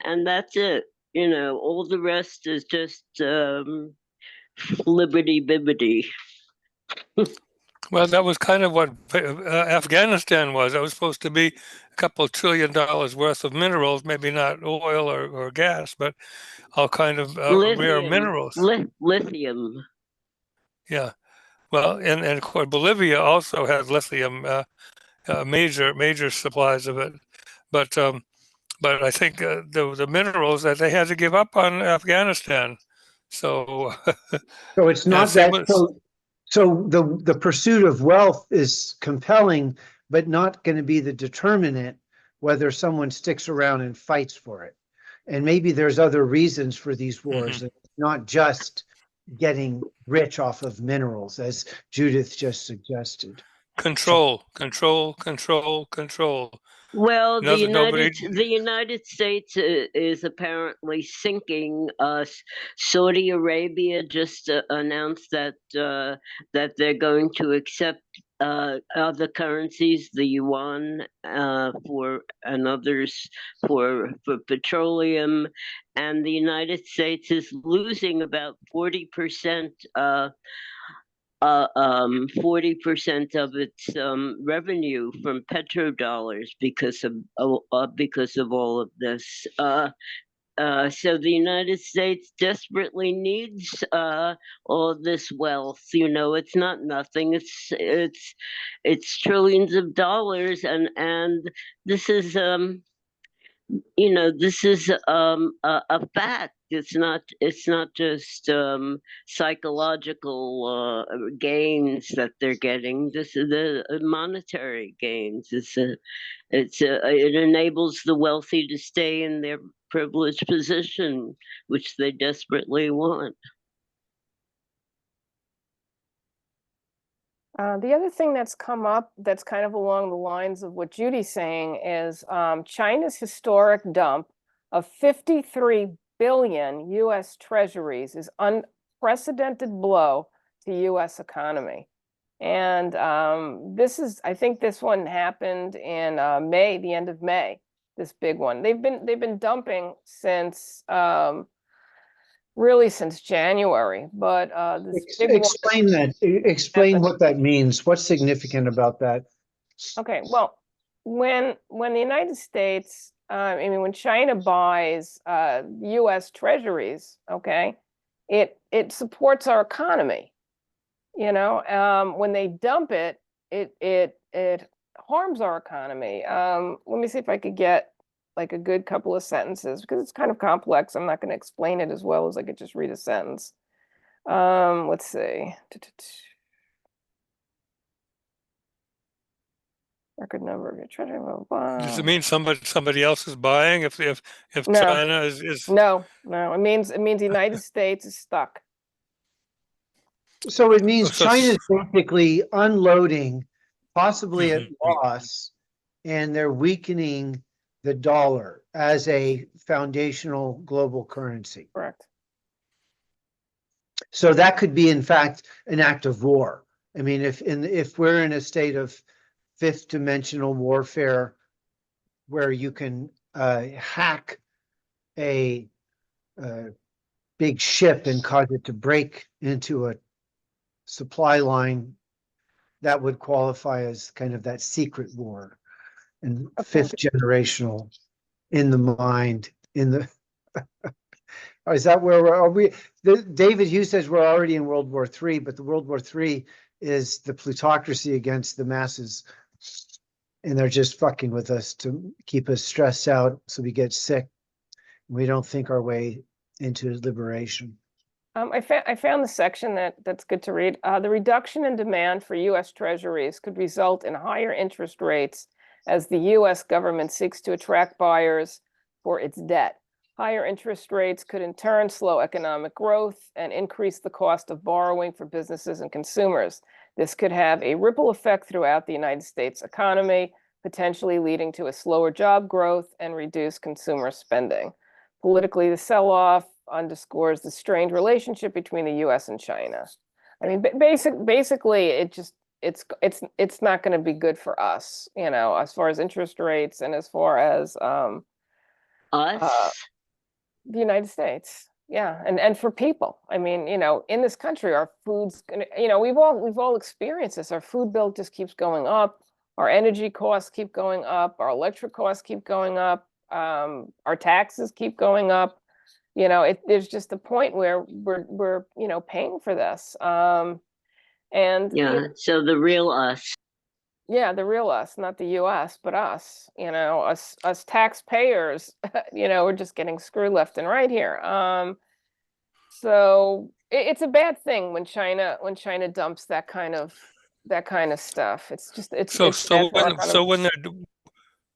And that's it. You know, all the rest is just liberty bibbity. Well, that was kind of what Afghanistan was. That was supposed to be a couple $1 trillion worth of minerals, maybe not oil or gas, but all kind of rare minerals. Lithium. Yeah. Well, and of course, Bolivia also has lithium, major supplies of it. But I think the minerals that they had to give up on Afghanistan. So, So it's not that, so the pursuit of wealth is compelling, but not going to be the determinant whether someone sticks around and fights for it. And maybe there's other reasons for these wars, not just getting rich off of minerals, as Judith just suggested. Control. Well, the United States is apparently sinking. Saudi Arabia just announced that they're going to accept other currencies, the yuan and others for petroleum, and the United States is losing about 40%. 40% of its revenue from petrodollars because of all of this. So the United States desperately needs all this wealth. You know, it's not nothing. It's trillions of dollars, and this is you know, this is a fact. It's not just psychological gains that they're getting. This is the monetary gains. It enables the wealthy to stay in their privileged position, which they desperately want. The other thing that's come up that's kind of along the lines of what Judy's saying is China's historic dump of 53 billion US treasuries is unprecedented blow to US economy. And I think this one happened in May, the end of May, this big one. They've been dumping since really since January, but explain that. Explain what that means. What's significant about that? Okay, well, when the United States, I mean, when China buys U.S. treasuries, okay, it supports our economy. You know, when they dump it, it harms our economy. Let me see if I could get like a good couple of sentences because it's kind of complex. I'm not going to explain it as well as I could just read a sentence. Let's see. Record number of your treasury. Does it mean somebody else is buying if No. China is No. It means the United States is stuck. So it means China's basically unloading, possibly at loss, and they're weakening the dollar as a foundational global currency. Correct. So that could be, in fact, an act of war. I mean, if we're in a state of fifth dimensional warfare where you can hack a big ship and cause it to break into a supply line, that would qualify as kind of that secret war and fifth generational in the mind, in the is that where are we? David Hughes says we're already in World War III, but the World War III is the plutocracy against the masses, and they're just fucking with us to keep us stressed out so we get sick. We don't think our way into liberation. I found the section that's good to read. The reduction in demand for U.S. treasuries could result in higher interest rates as the U.S. government seeks to attract buyers for its debt. Higher interest rates could in turn slow economic growth and increase the cost of borrowing for businesses and consumers. This could have a ripple effect throughout the United States economy, potentially leading to a slower job growth and reduced consumer spending. Politically, the sell-off underscores the strained relationship between the US and China. I mean, basically, it's not going to be good for us, you know, as far as interest rates and as far as Us? the United States. Yeah, and for people. I mean, you know, in this country, our food's gonna, you know, we've all experienced this. Our food bill just keeps going up. Our energy costs keep going up. Our electric costs keep going up. Our taxes keep going up. You know, there's just a point where we're you know, paying for this. And Yeah, so the real us. yeah, the real us, not the US, but us, you know, us taxpayers, you know, we're just getting screwed left and right here. So it's a bad thing when China dumps that kind of stuff. It's just it's bad for our economy.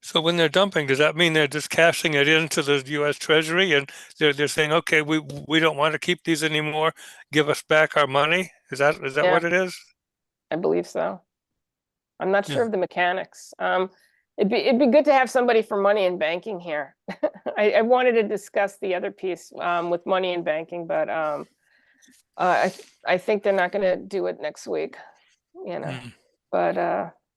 So when they're dumping, does that mean they're just cashing it into the U.S. Treasury and they're saying, okay, we don't want to keep these anymore. Give us back our money. Is that Yeah, what it is? I believe so. I'm not sure Yeah. of the mechanics. It'd be good to have somebody for money and banking here. I wanted to discuss the other piece with money and banking, but I think they're not going to do it next week, you know. But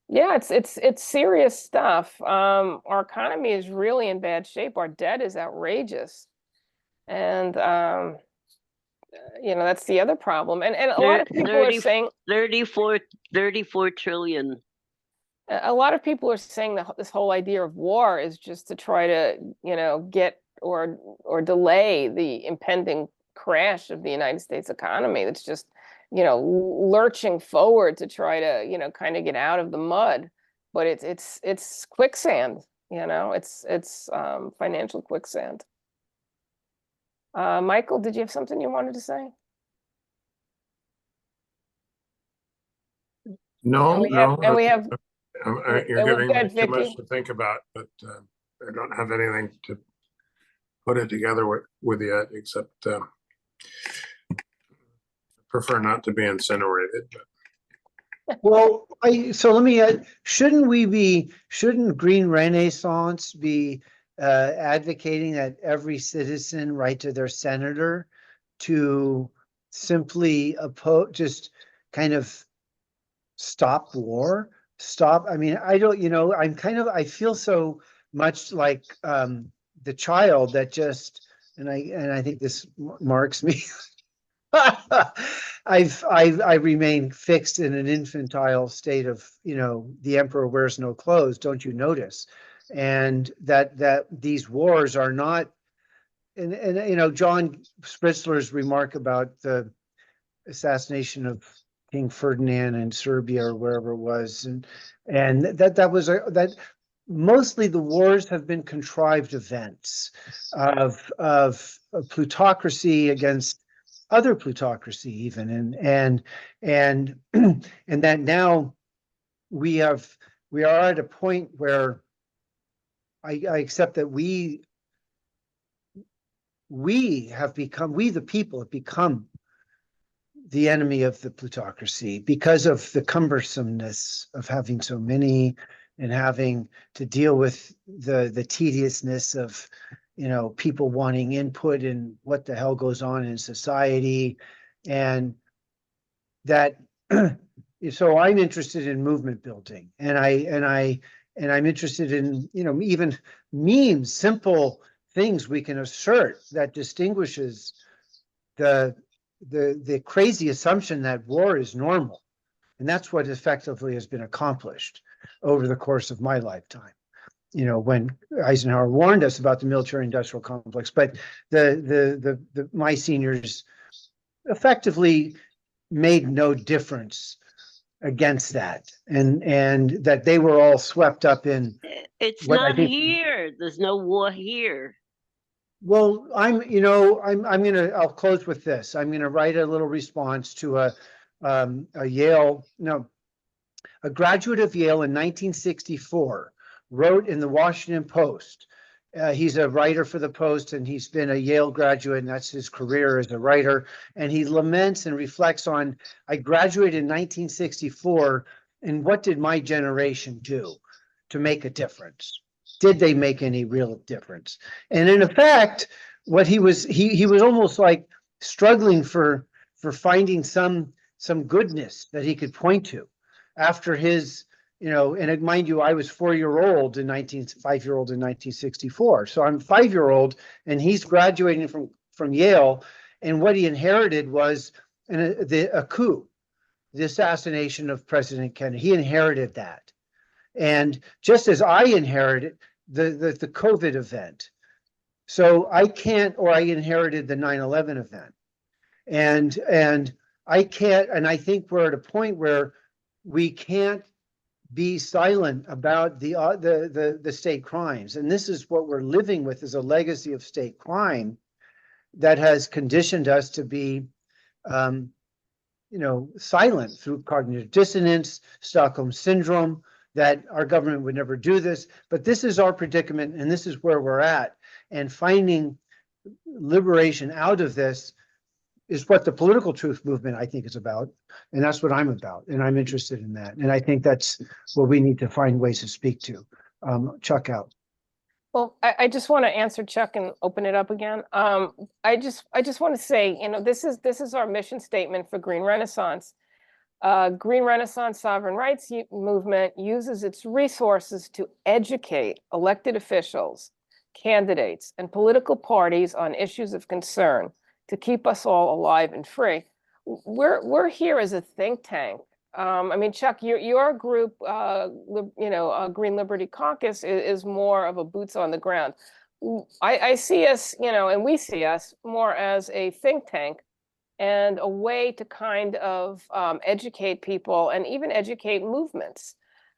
yeah, it's serious stuff. Our economy is really in bad shape. Our debt is outrageous, and you know, that's the other problem. And a lot of people are saying 34 trillion. A lot of people are saying that this whole idea of war is just to try to, you know, get or delay the impending crash of the United States economy. That's just, you know, lurching forward to try to, you know, kind of get out of the mud. But it's quicksand, you know, it's financial quicksand. Michael, did you have something you wanted to say? No, And we have you're giving me too much Vicky. to think about, but I don't have anything to put it together with yet, except prefer not to be incinerated. Well, so let me, shouldn't Green Renaissance be advocating that every citizen write to their senator to simply just kind of stop war? I mean, I don't, you know, I feel so much like the child that just, and I think this marks me. I remain fixed in an infantile state of, you know, the emperor wears no clothes, don't you notice? And that these wars are not, and you know, John Spritzler's remark about the assassination of King Ferdinand in Serbia or wherever it was, and that mostly the wars have been contrived events of plutocracy against other plutocracy even, and and that now we are at a point where I accept that we the people have become the enemy of the plutocracy because of the cumbersomeness of having so many and having to deal with the tediousness of, you know, people wanting input in what the hell goes on in society. And that, so I'm interested in movement building, and I'm interested in, you know, even memes, simple things we can assert that distinguishes the crazy assumption that war is normal. And that's what effectively has been accomplished over the course of my lifetime. You know, when Eisenhower warned us about the military-industrial complex, but my seniors effectively made no difference against that, and that they were all swept up in. It's not here. There's no war here. Well, I'll close with this. I'm gonna write a little response to a graduate of Yale in 1964 wrote in the Washington Post. He's a writer for the Post, and he's been a Yale graduate, and that's his career as a writer. And he laments and reflects on, I graduated in 1964, and what did my generation do to make a difference? Did they make any real difference? And in effect, what he was almost like struggling for finding some goodness that he could point to after his, and mind you, I was 5-year-old in 1964. So I'm 5-year-old and he's graduating from Yale. And what he inherited was a coup, the assassination of President Kennedy. He inherited that. And just as I inherited the COVID event. So I inherited the 9/11 event. And I can't, and I think we're at a point where we can't be silent about the state crimes. And this is what we're living with, is a legacy of state crime that has conditioned us to be silent through cognitive dissonance, Stockholm syndrome, that our government would never do this. But this is our predicament, and this is where we're at. And finding liberation out of this is what the political truth movement, I think, is about. And that's what I'm about. And I'm interested in that. And I think that's what we need to find ways to speak to. Chuck out. Well, I just want to answer Chuck and open it up again. I just want to say, this is our mission statement for Green Renaissance. Green Renaissance Sovereign Rights Movement uses its resources to educate elected officials, candidates, and political parties on issues of concern to keep us all alive and free. We're here as a think tank. I mean, Chuck, your group, Green Liberty Caucus is more of a boots on the ground. I see us, and we see us more as a think tank and a way to kind of educate people and even educate movements.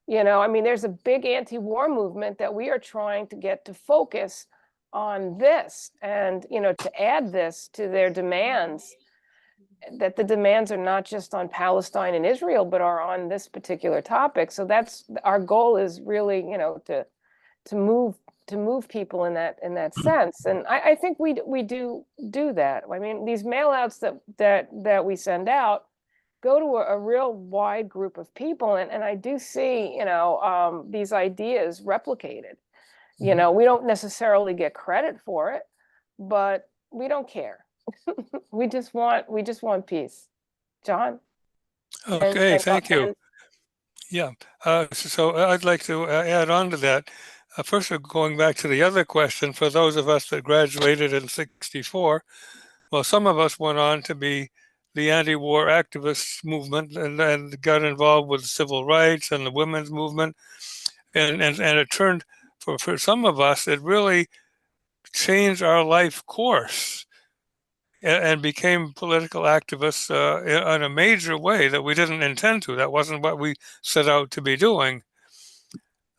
I mean, there's a big anti-war movement that we are trying to get to focus on this and, to add this to their demands, that the demands are not just on Palestine and Israel, but are on this particular topic. So that's our goal, is really, to move people in that sense. And I think we do that. I mean, these mail outs that we send out go to a real wide group of people. And I do see, these ideas replicated. We don't necessarily get credit for it, but we don't care. We just want peace. John? Okay, thank you. Yeah, so I'd like to add on to that. First, going back to the other question, for those of us that graduated in '64, well, some of us went on to be the anti-war activist movement and got involved with civil rights and the women's movement. And it turned, for some of us, it really changed our life course and became political activists in a major way that we didn't intend to. That wasn't what we set out to be doing.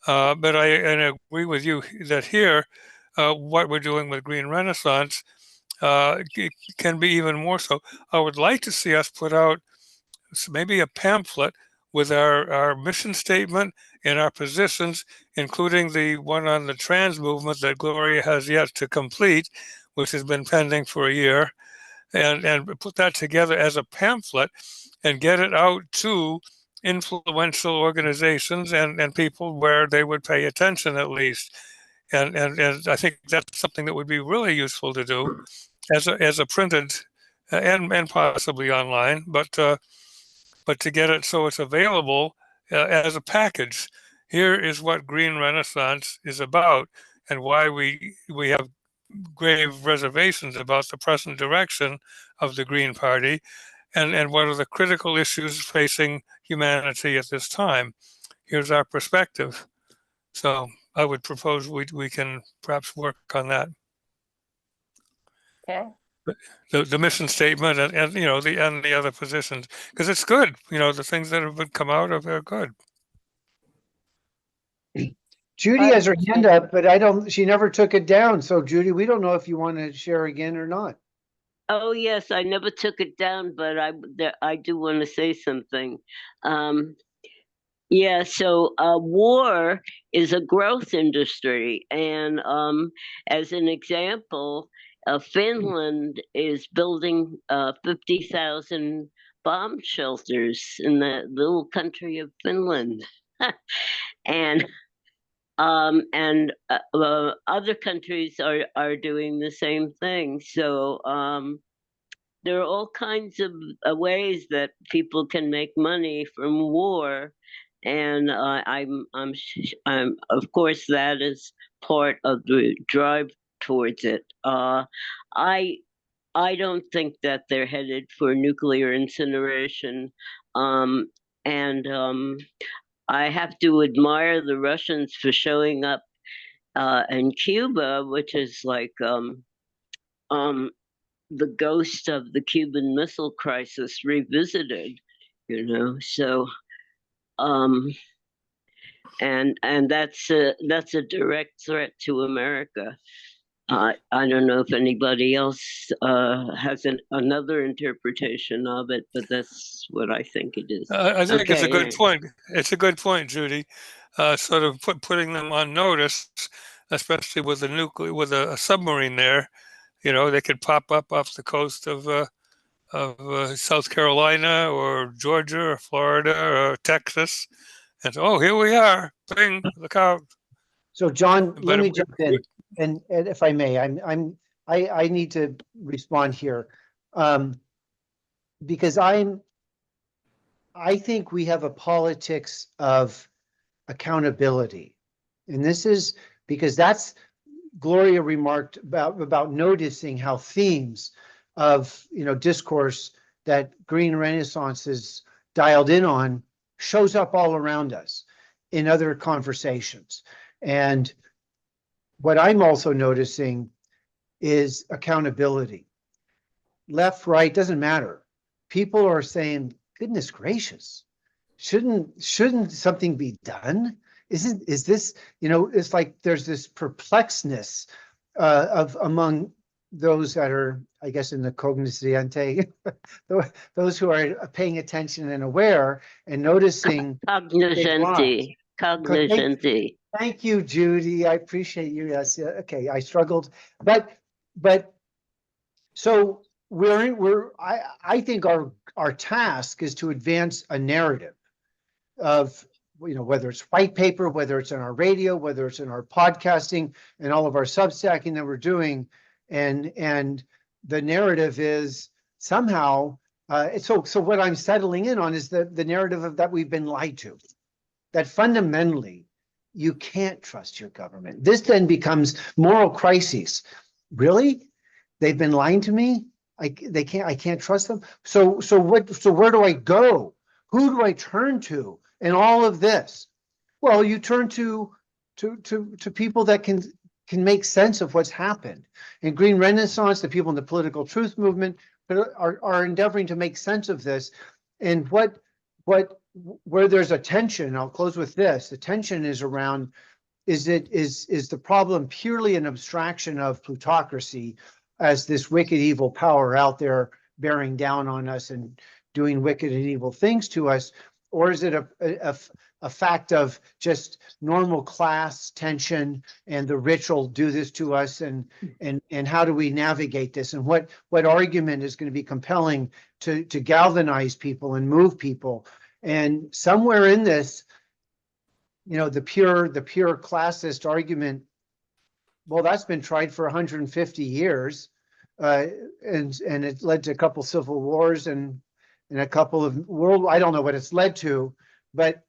But I agree with you that here, what we're doing with Green Renaissance can be even more so. I would like to see us put out maybe a pamphlet with our mission statement and our positions, including the one on the trans movement that Gloria has yet to complete, which has been pending for a year, and put that together as a pamphlet and get it out to influential organizations and people where they would pay attention at least. And I think that's something that would be really useful to do as a printed and possibly online, but to get it so it's available as a package. Here is what Green Renaissance is about and why we have grave reservations about the present direction of the Green Party and what are the critical issues facing humanity at this time. Here's our perspective. So I would propose we can perhaps work on that. Okay. The mission statement and the other positions, because it's good. The things that have come out of it are good. Judy has her hand up, but she never took it down. So Judy, we don't know if you want to share again or not. Oh yes, I never took it down, but I do want to say something. Yeah, so war is a growth industry, and as an example, Finland is building 50,000 bomb shelters in the little country of Finland, and And other countries are doing the same thing. So there are all kinds of ways that people can make money from war, and I'm of course that is part of the drive towards it. I don't think that they're headed for nuclear incineration, and I have to admire the Russians for showing up in Cuba, which is like the ghost of the Cuban Missile Crisis revisited, you know. So, and that's a direct threat to America. I don't know if anybody else has another interpretation of it, but that's what I think it is. I think it's a good point. It's a good point, Judy. Sort of putting them on notice, especially with a submarine there. You know, they could pop up off the coast of South Carolina or Georgia or Florida or Texas, and oh, here we are! Bing, look out! So, John, let me jump in, and if I may, I need to respond here, because I think we have a politics of accountability, and this is because that's Gloria remarked about noticing how themes of discourse that Green Renaissance is dialed in on shows up all around us in other conversations. And what I'm also noticing is accountability. Left, right, doesn't matter. People are saying, goodness gracious, shouldn't something be done? Is this, it's like there's this perplexedness of among those that are, I guess, in the cognosciente, those who are paying attention and aware and noticing. Cognoscenti. Thank you, Judy. I appreciate you. Yes. Okay. I struggled, but so I think our task is to advance a narrative of, whether it's white paper, whether it's in our radio, whether it's in our podcasting and all of our substacking that we're doing. And the narrative is somehow, so what I'm settling in on is the narrative of that we've been lied to, that fundamentally you can't trust your government. This then becomes moral crises. Really? They've been lying to me? I can't trust them. So where do I go? Who do I turn to in all of this? Well, you turn to people that can make sense of what's happened. In Green Renaissance, the people in the political truth movement are endeavoring to make sense of this. And where there's a tension, I'll close with this. The tension is around, is the problem purely an abstraction of plutocracy as this wicked evil power out there bearing down on us and doing wicked and evil things to us? Or is it a fact of just normal class tension and the rich will do this to us, and how do we navigate this, and what argument is going to be compelling to galvanize people and move people? And somewhere in this, the pure classist argument, well, that's been tried for 150 years, and it led to a couple civil wars and a couple of I don't know what it's led to, but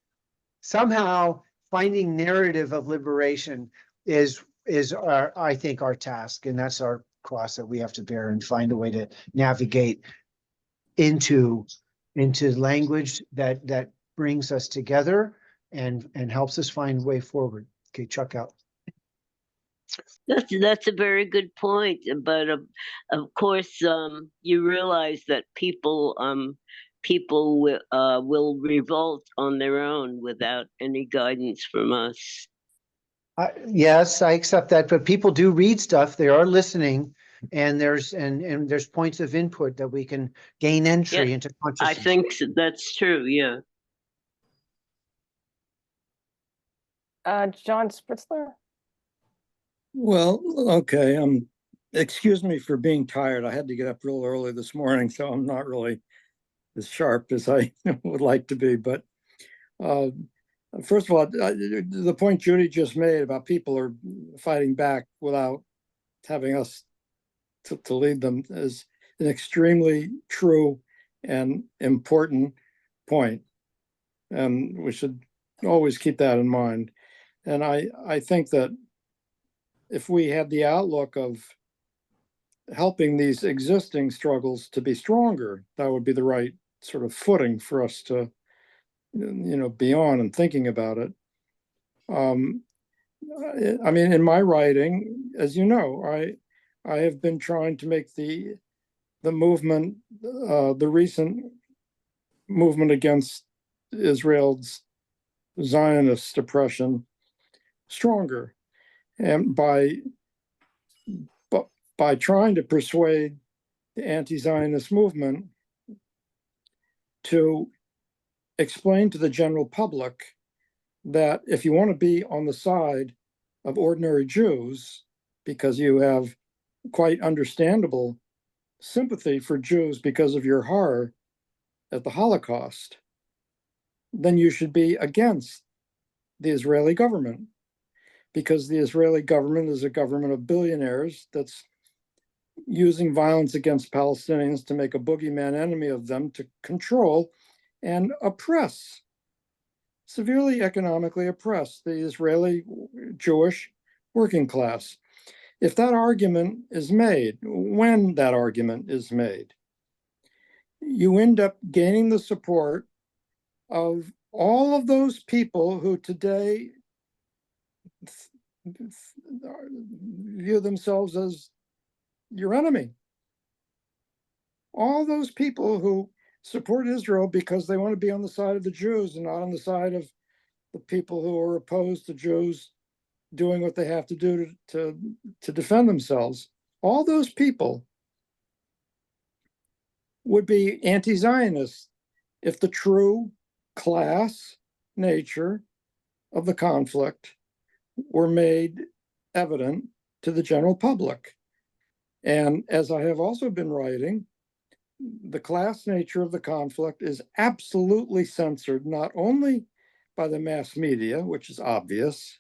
somehow finding narrative of liberation is I think our task, and that's our cross that we have to bear, and find a way to navigate into language that brings us together and helps us find way forward. Okay, Chuck out. That's a very good point, but of course, you realize that people will revolt on their own without any guidance from us. Yes, I accept that, but people do read stuff. They are listening, and there's points of input that we can gain entry into consciousness. I think that's true. Yeah. John Spritzler. Well, okay. Excuse me for being tired. I had to get up real early this morning, so I'm not really as sharp as I would like to be. But First of all, the point Judy just made about people are fighting back without having us to lead them is an extremely true and important point. And we should always keep that in mind. And I think that if we had the outlook of helping these existing struggles to be stronger, that would be the right sort of footing for us to, be on and thinking about it. I mean, in my writing, as you know, I have been trying to make the movement, the recent movement against Israel's Zionist oppression stronger, and by trying to persuade the anti-Zionist movement to explain to the general public that if you want to be on the side of ordinary Jews, because you have quite understandable sympathy for Jews because of your horror at the Holocaust, then you should be against the Israeli government, because the Israeli government is a government of billionaires that's using violence against Palestinians to make a boogeyman enemy of them, to control and oppress, severely economically oppress the Israeli Jewish working class. If that argument is made, when that argument is made, you end up gaining the support of all of those people who today view themselves as your enemy. All those people who support Israel because they want to be on the side of the Jews and not on the side of the people who are opposed to Jews doing what they have to do to defend themselves. All those people would be anti-Zionist if the true class nature of the conflict were made evident to the general public. And as I have also been writing, the class nature of the conflict is absolutely censored, not only by the mass media, which is obvious,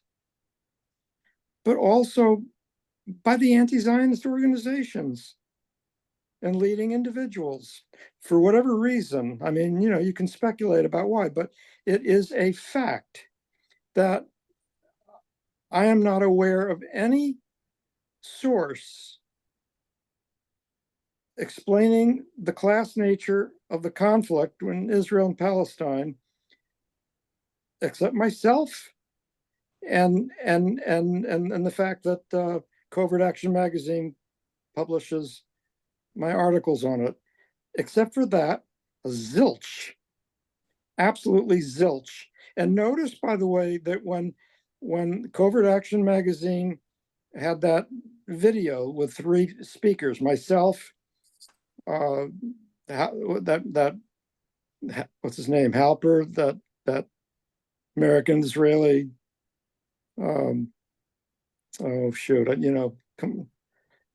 but also by the anti-Zionist organizations and leading individuals. For whatever reason, I mean, you can speculate about why, but it is a fact that I am not aware of any source explaining the class nature of the conflict in Israel and Palestine, except myself and the fact that Covert Action Magazine publishes my articles on it. Except for that, zilch, absolutely zilch. And notice, by the way, that when Covert Action Magazine had that video with 3 speakers, myself, that what's his name, Halper, that American Israeli, oh shoot, I don't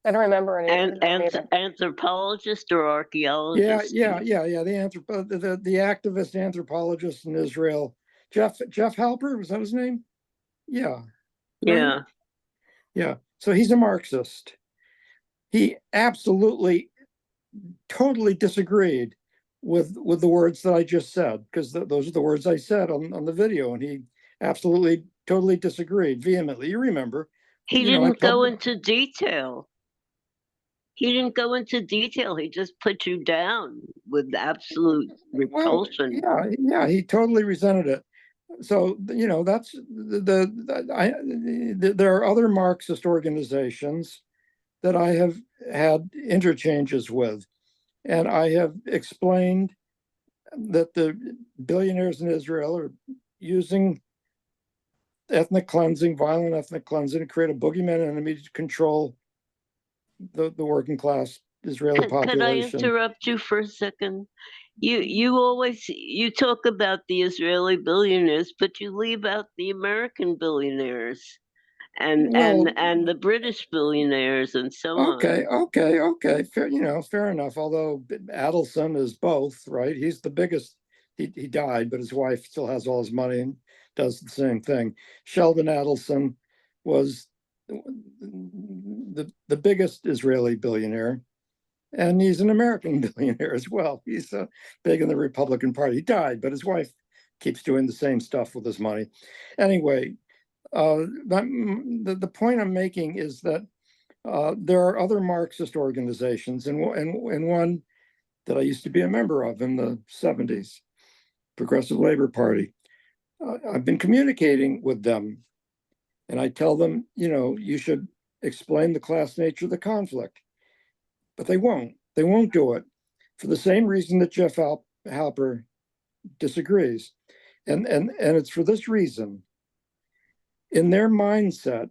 remember any. Anthropologist or archaeologist? Yeah. The activist anthropologist in Israel, Jeff Halper, was that his name? Yeah. Yeah. Yeah. So he's a Marxist. He absolutely, totally disagreed with the words that I just said, because those are the words I said on the video, and he absolutely, totally disagreed vehemently. You remember? He didn't go into detail. He didn't go into detail. He just put you down with absolute repulsion. Well, yeah, he totally resented it. So that's there are other Marxist organizations that I have had interchanges with, and I have explained that the billionaires in Israel are using ethnic cleansing, violent ethnic cleansing, to create a boogeyman enemy to control the working class Israeli population. Could I interrupt you for a second? You talk about the Israeli billionaires, but you leave out the American billionaires and the British billionaires and so on. Okay. Fair enough. Although Adelson is both, right? He's the biggest. He died, but his wife still has all his money and does the same thing. Sheldon Adelson was the biggest Israeli billionaire, and he's an American billionaire as well. He's big in the Republican Party. He died, but his wife keeps doing the same stuff with his money. Anyway, the point I'm making is that there are other Marxist organizations, and one that I used to be a member of in the 70s, Progressive Labor Party. I've been communicating with them, and I tell them, you should explain the class nature of the conflict. But they won't. They won't do it for the same reason that Jeff Halper disagrees. And it's for this reason. In their mindset,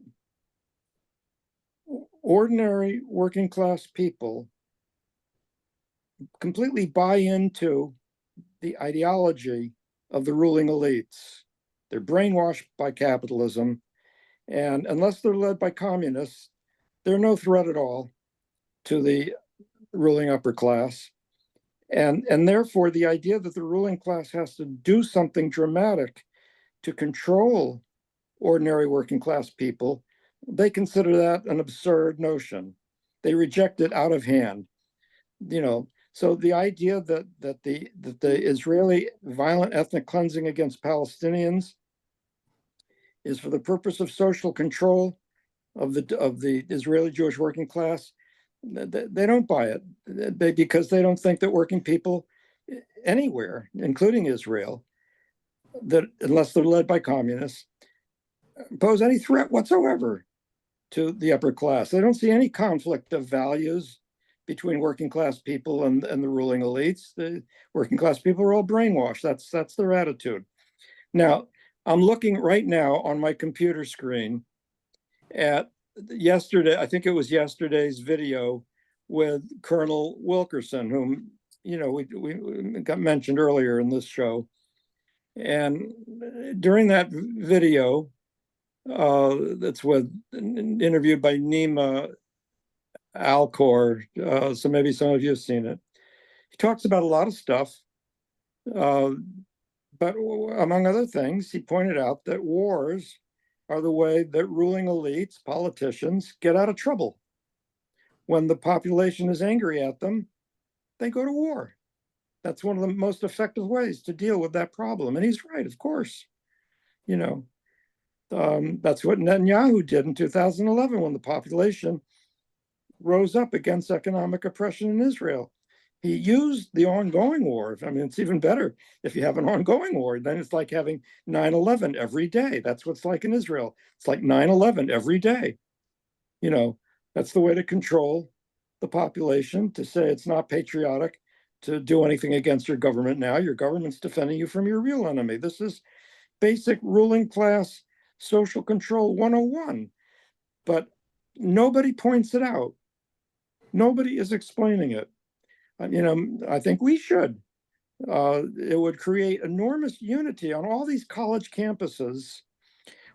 ordinary working class people completely buy into the ideology of the ruling elites. They're brainwashed by capitalism, and unless they're led by communists, they're no threat at all to the ruling upper class. And therefore, the idea that the ruling class has to do something dramatic to control ordinary working class people, they consider that an absurd notion. They reject it out of hand. So the idea that the Israeli violent ethnic cleansing against Palestinians is for the purpose of social control of the Israeli Jewish working class, they don't buy it, because they don't think that working people anywhere, including Israel, that unless they're led by communists, pose any threat whatsoever to the upper class. They don't see any conflict of values between working class people and the ruling elites. The working class people are all brainwashed. That's their attitude. Now, I'm looking right now on my computer screen at yesterday, I think it was yesterday's video with Colonel Wilkerson, whom, we got mentioned earlier in this show. And during that video, that's interviewed by Nima Alcor, so maybe some of you have seen it. He talks about a lot of stuff, but among other things, he pointed out that wars are the way that ruling elites, politicians, get out of trouble. When the population is angry at them, they go to war. That's one of the most effective ways to deal with that problem. And he's right, of course. That's what Netanyahu did in 2011 when the population rose up against economic oppression in Israel. He used the ongoing war. I mean, it's even better if you have an ongoing war. Then it's like having 9/11 every day. That's what it's like in Israel. It's like 9/11 every day. That's the way to control the population, to say it's not patriotic to do anything against your government now. Your government's defending you from your real enemy. This is basic ruling class social control 101. But nobody points it out. Nobody is explaining it. I think we should. It would create enormous unity on all these college campuses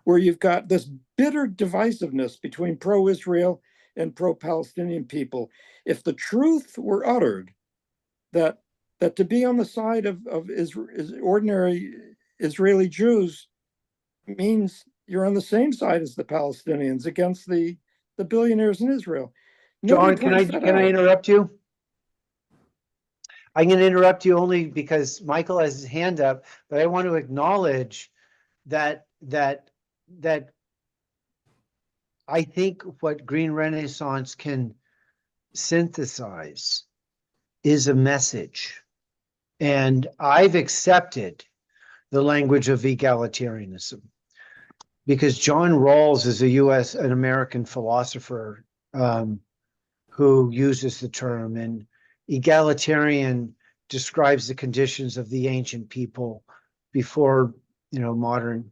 where you've got this bitter divisiveness between pro-Israel and pro-Palestinian people. If the truth were uttered, that to be on the side of ordinary Israeli Jews means you're on the same side as the Palestinians against the billionaires in Israel. John, can I interrupt you? I'm going to interrupt you only because Michael has his hand up, but I want to acknowledge that I think what Green Renaissance can synthesize is a message. And I've accepted the language of egalitarianism because John Rawls is an American philosopher who uses the term, and egalitarian describes the conditions of the ancient people before, modern.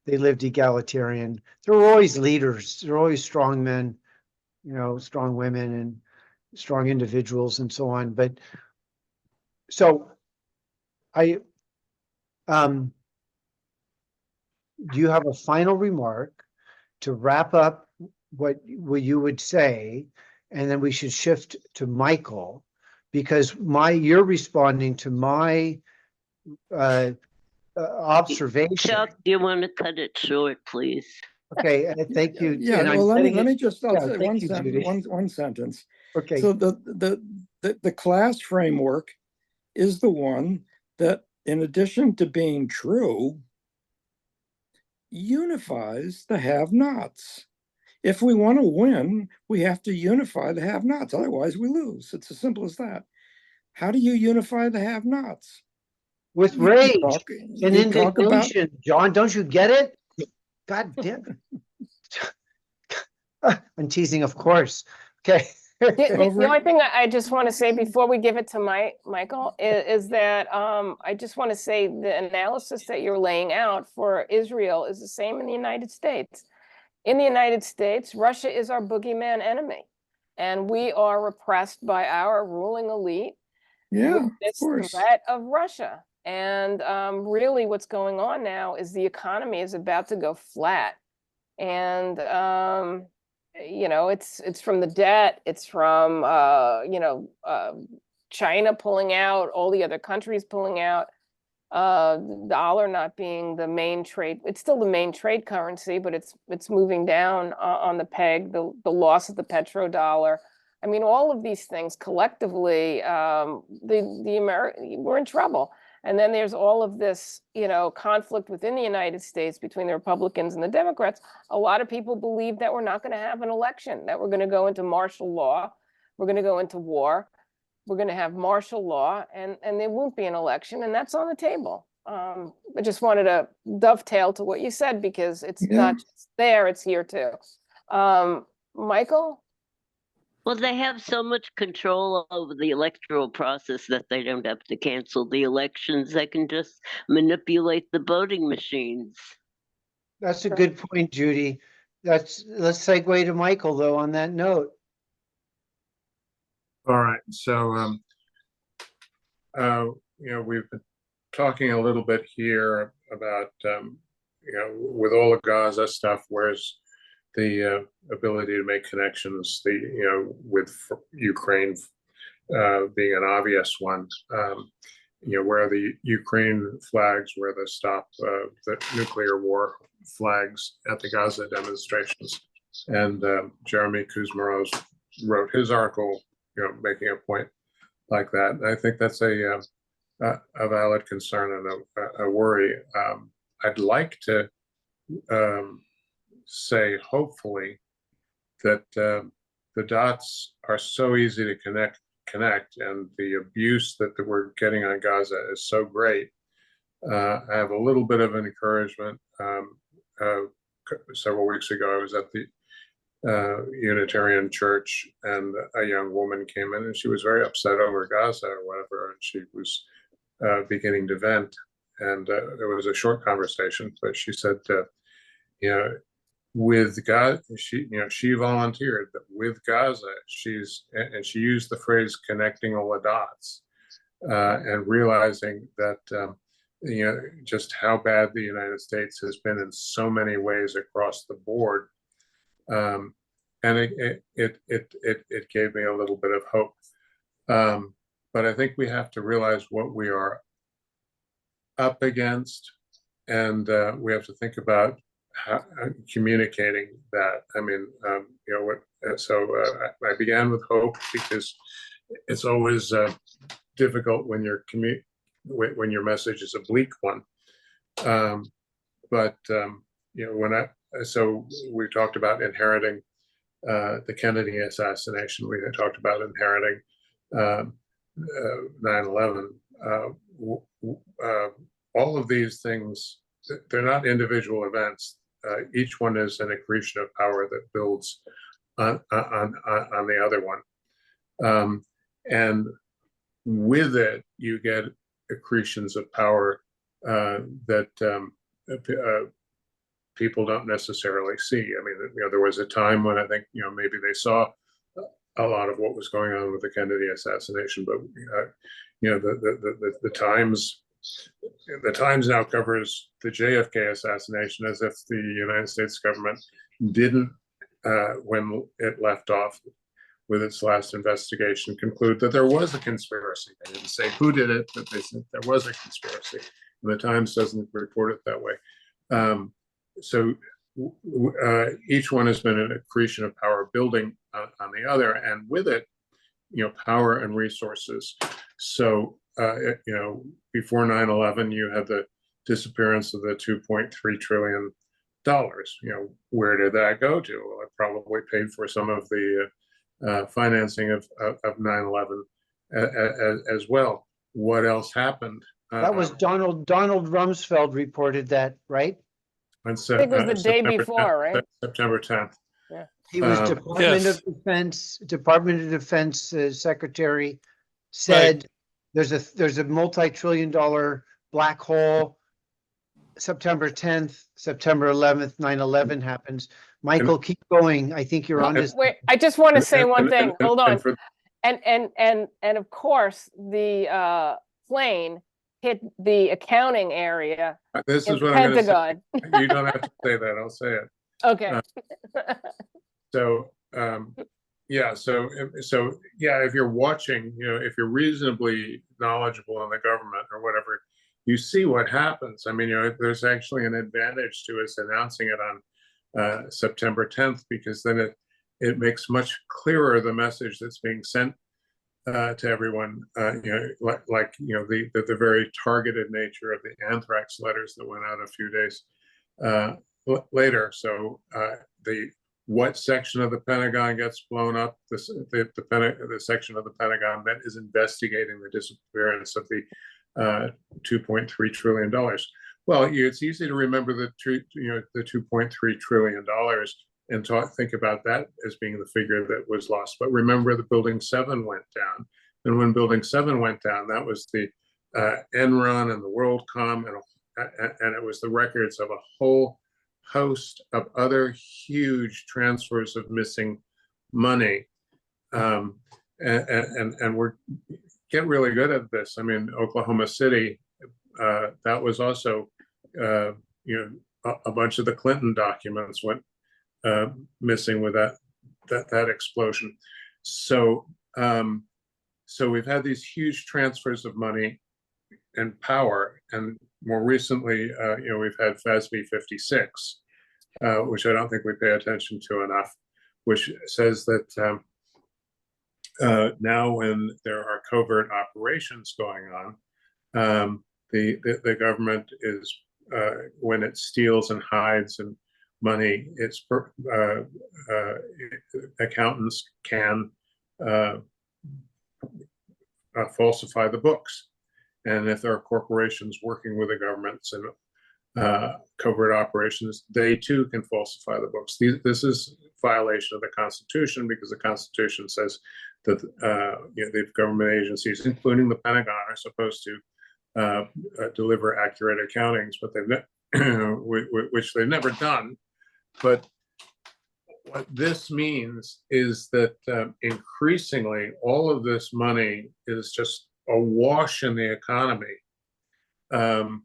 They lived egalitarian. There were always leaders. There were always strong men, strong women and strong individuals and so on. But so do you have a final remark to wrap up what you would say? And then we should shift to Michael, because you're responding to my observation. Chuck, do you want to cut it short, please? Okay, thank you. Yeah, and I'm well, let me letting it- just, I'll yeah, say thank one you, sentence, Judy. one sentence. Okay. So the class framework is the one that, in addition to being true, unifies the have-nots. If we want to win, we have to unify the have-nots. Otherwise, we lose. It's as simple as that. How do you unify the have-nots? With rage and indignation, John, don't you get it? God damn. I'm teasing, of course. Okay. The only thing I just want to say before we give it to Michael is that I just want to say the analysis that you're laying out for Israel is the same in the United States. In the United States, Russia is our boogeyman enemy, and we are repressed by our ruling elite with this threat of Russia. And really what's going on now is the economy is about to go flat. And you know, it's from the debt, it's from China pulling out, all the other countries pulling out, the dollar not being the main trade. It's still the main trade currency, but it's moving down on the peg, the loss of the petrodollar. I mean, all of these things collectively, we're in trouble. And then there's all of this, you know, conflict within the United States between the Republicans and the Democrats. A lot of people believe that we're not going to have an election, that we're going to go into martial law, we're going to go into war, we're going to have martial law, and there won't be an election, and that's on the table. I just wanted to dovetail to what you said, because it's not just there, it's here too. Michael? Well, they have so much control over the electoral process that they don't have to cancel the elections. They can just manipulate the voting machines. That's a good point, Judy. Let's segue to Michael, though, on that note. All right. So, you know, we've been talking a little bit here about, you know, with all the Gaza stuff, where's the ability to make connections, you know, with Ukraine being an obvious one. You know, where the Ukraine flags were the stop the nuclear war flags at the Gaza demonstrations. And Jeremy Kuzmarov wrote his article, you know, making a point like that. And I think that's a valid concern and a worry. I'd like to say, hopefully, that the dots are so easy to connect, and the abuse that we're getting on Gaza is so great. I have a little bit of an encouragement. Several weeks ago, I was at the Unitarian Church, and a young woman came in, and she was very upset over Gaza or whatever, and she was beginning to vent. And it was a short conversation, but she said, you know, with Gaza, she volunteered that with Gaza, and she used the phrase connecting all the dots, and realizing that, you know, just how bad the United States has been in so many ways across the board. And it gave me a little bit of hope. But I think we have to realize what we are up against, and we have to think about how, communicating that. I mean, you know what? So I began with hope, because it's always difficult when when your message is a bleak one. But you know, so we talked about inheriting the Kennedy assassination. We had talked about inheriting 9/11. All of these things, they're not individual events. Each one is an accretion of power that builds on the other one. And with it, you get accretions of power that people don't necessarily see. I mean, you know, there was a time when I think, you know, maybe they saw a lot of what was going on with the Kennedy assassination, but you know, the Times now covers the JFK assassination as if the United States government didn't, when it left off with its last investigation, conclude that there was a conspiracy. They didn't say who did it, but they said there was a conspiracy. and the Times doesn't report it that way. So each one has been an accretion of power building on the other, and with it, power and resources. So, before 9/11, you had the disappearance of the $2.3 trillion. Where did that go to? Well, it probably paid for some of the financing of 9/11 as well. What else happened? That was Donald Rumsfeld reported that, right? I think it was the day before, right? September 10th. Yeah. He was Department of Defense secretary, said there's a multi-trillion-dollar black hole. September 10th, September 11th, 9/11 happens. Michael, keep going. I think you're on this. Wait, I just want to say one thing. Hold on. And of course, the plane hit the accounting area. This is what Pentagon. I'm going to say. You don't have to say that. I'll say it. Okay. If you're watching, if you're reasonably knowledgeable in the government or whatever, you see what happens. I mean, there's actually an advantage to us announcing it on September 10th, because then it makes much clearer the message that's being sent to everyone. The very targeted nature of the anthrax letters that went out a few days later. So what section of the Pentagon gets blown up? The section of the Pentagon that is investigating the disappearance of the $2.3 trillion. Well, it's easy to remember the $2.3 trillion and think about that as being the figure that was lost. But remember, the Building 7 went down, and when Building 7 went down, that was the Enron and the WorldCom, and it was the records of a whole host of other huge transfers of missing money, and we're get really good at this. I mean, Oklahoma City, that was also, a bunch of the Clinton documents went missing with that explosion. So we've had these huge transfers of money and power, and more recently, we've had FASB 56, which I don't think we pay attention to enough, which says that now when there are covert operations going on, the government is, when it steals and hides and money, its accountants can falsify the books. And if there are corporations working with the governments and covert operations, they too can falsify the books. This is violation of the Constitution, because the Constitution says that the government agencies, including the Pentagon, are supposed to deliver accurate accountings, but which they've never done. But what this means is that increasingly all of this money is just awash in the economy, and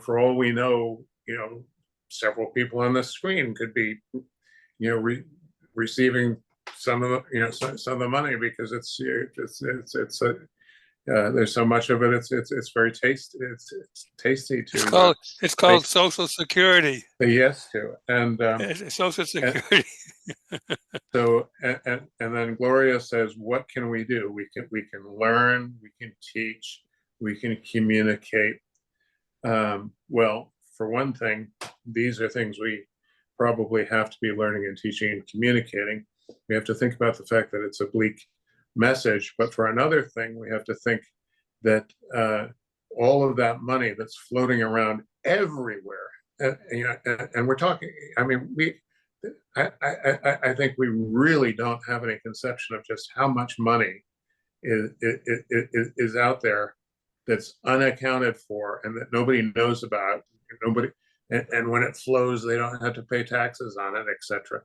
for all we know, several people on the screen could be, receiving some of the money, because it's there's so much of it. It's very tasty. It's tasty to. It's called Social Security. Say yes to, and Social Security. So and then Gloria says, what can we do? We can learn, we can teach, we can communicate. Well, for one thing, these are things we probably have to be learning and teaching and communicating. We have to think about the fact that it's a bleak message, but for another thing, we have to think that all of that money that's floating around everywhere, and we're talking, I mean, I think we really don't have any conception of just how much money is out there that's unaccounted for and that nobody knows about. And when it flows, they don't have to pay taxes on it, etc.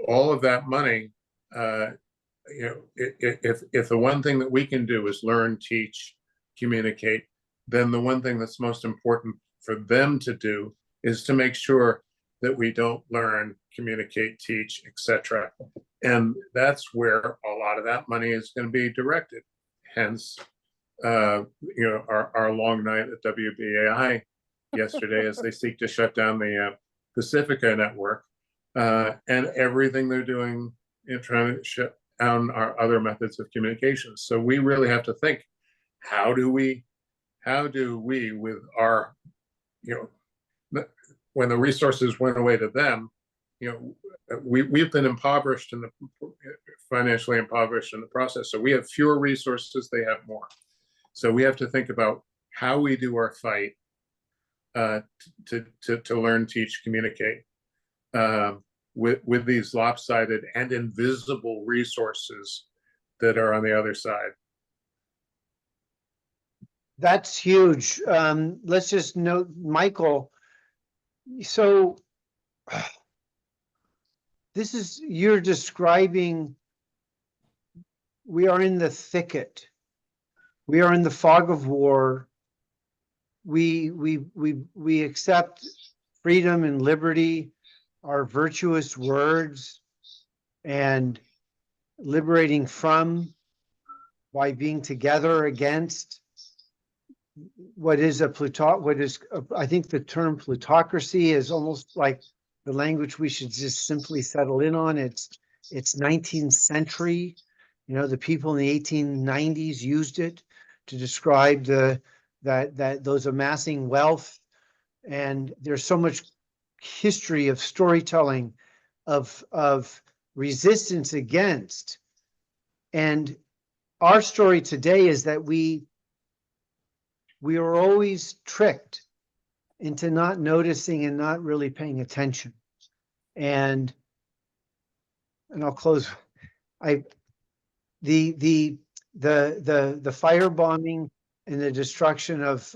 All of that money, if the one thing that we can do is learn, teach, communicate, then the one thing that's most important for them to do is to make sure that we don't learn, communicate, teach, etc. And that's where a lot of that money is going to be directed. Hence, our long night at WBAI yesterday as they seek to shut down the Pacifica network, and everything they're doing in trying to shut down our other methods of communication. So we really have to think, how do we with our, when the resources went away to them, we've been impoverished financially impoverished in the process. So we have fewer resources, they have more. So we have to think about how we do our fight to learn, teach, communicate with these lopsided and invisible resources that are on the other side. That's huge. Let's just note, Michael, so you're describing, we are in the thicket. We are in the fog of war. We accept freedom and liberty, our virtuous words, and liberating from by being together against what is I think the term plutocracy is almost like the language we should just simply settle in on. It's 19th century. The people in the 1890s used it to describe those amassing wealth. And there's so much history of storytelling of resistance against. And our story today is that we are always tricked into not noticing and not really paying attention. And I'll close. The firebombing and the destruction of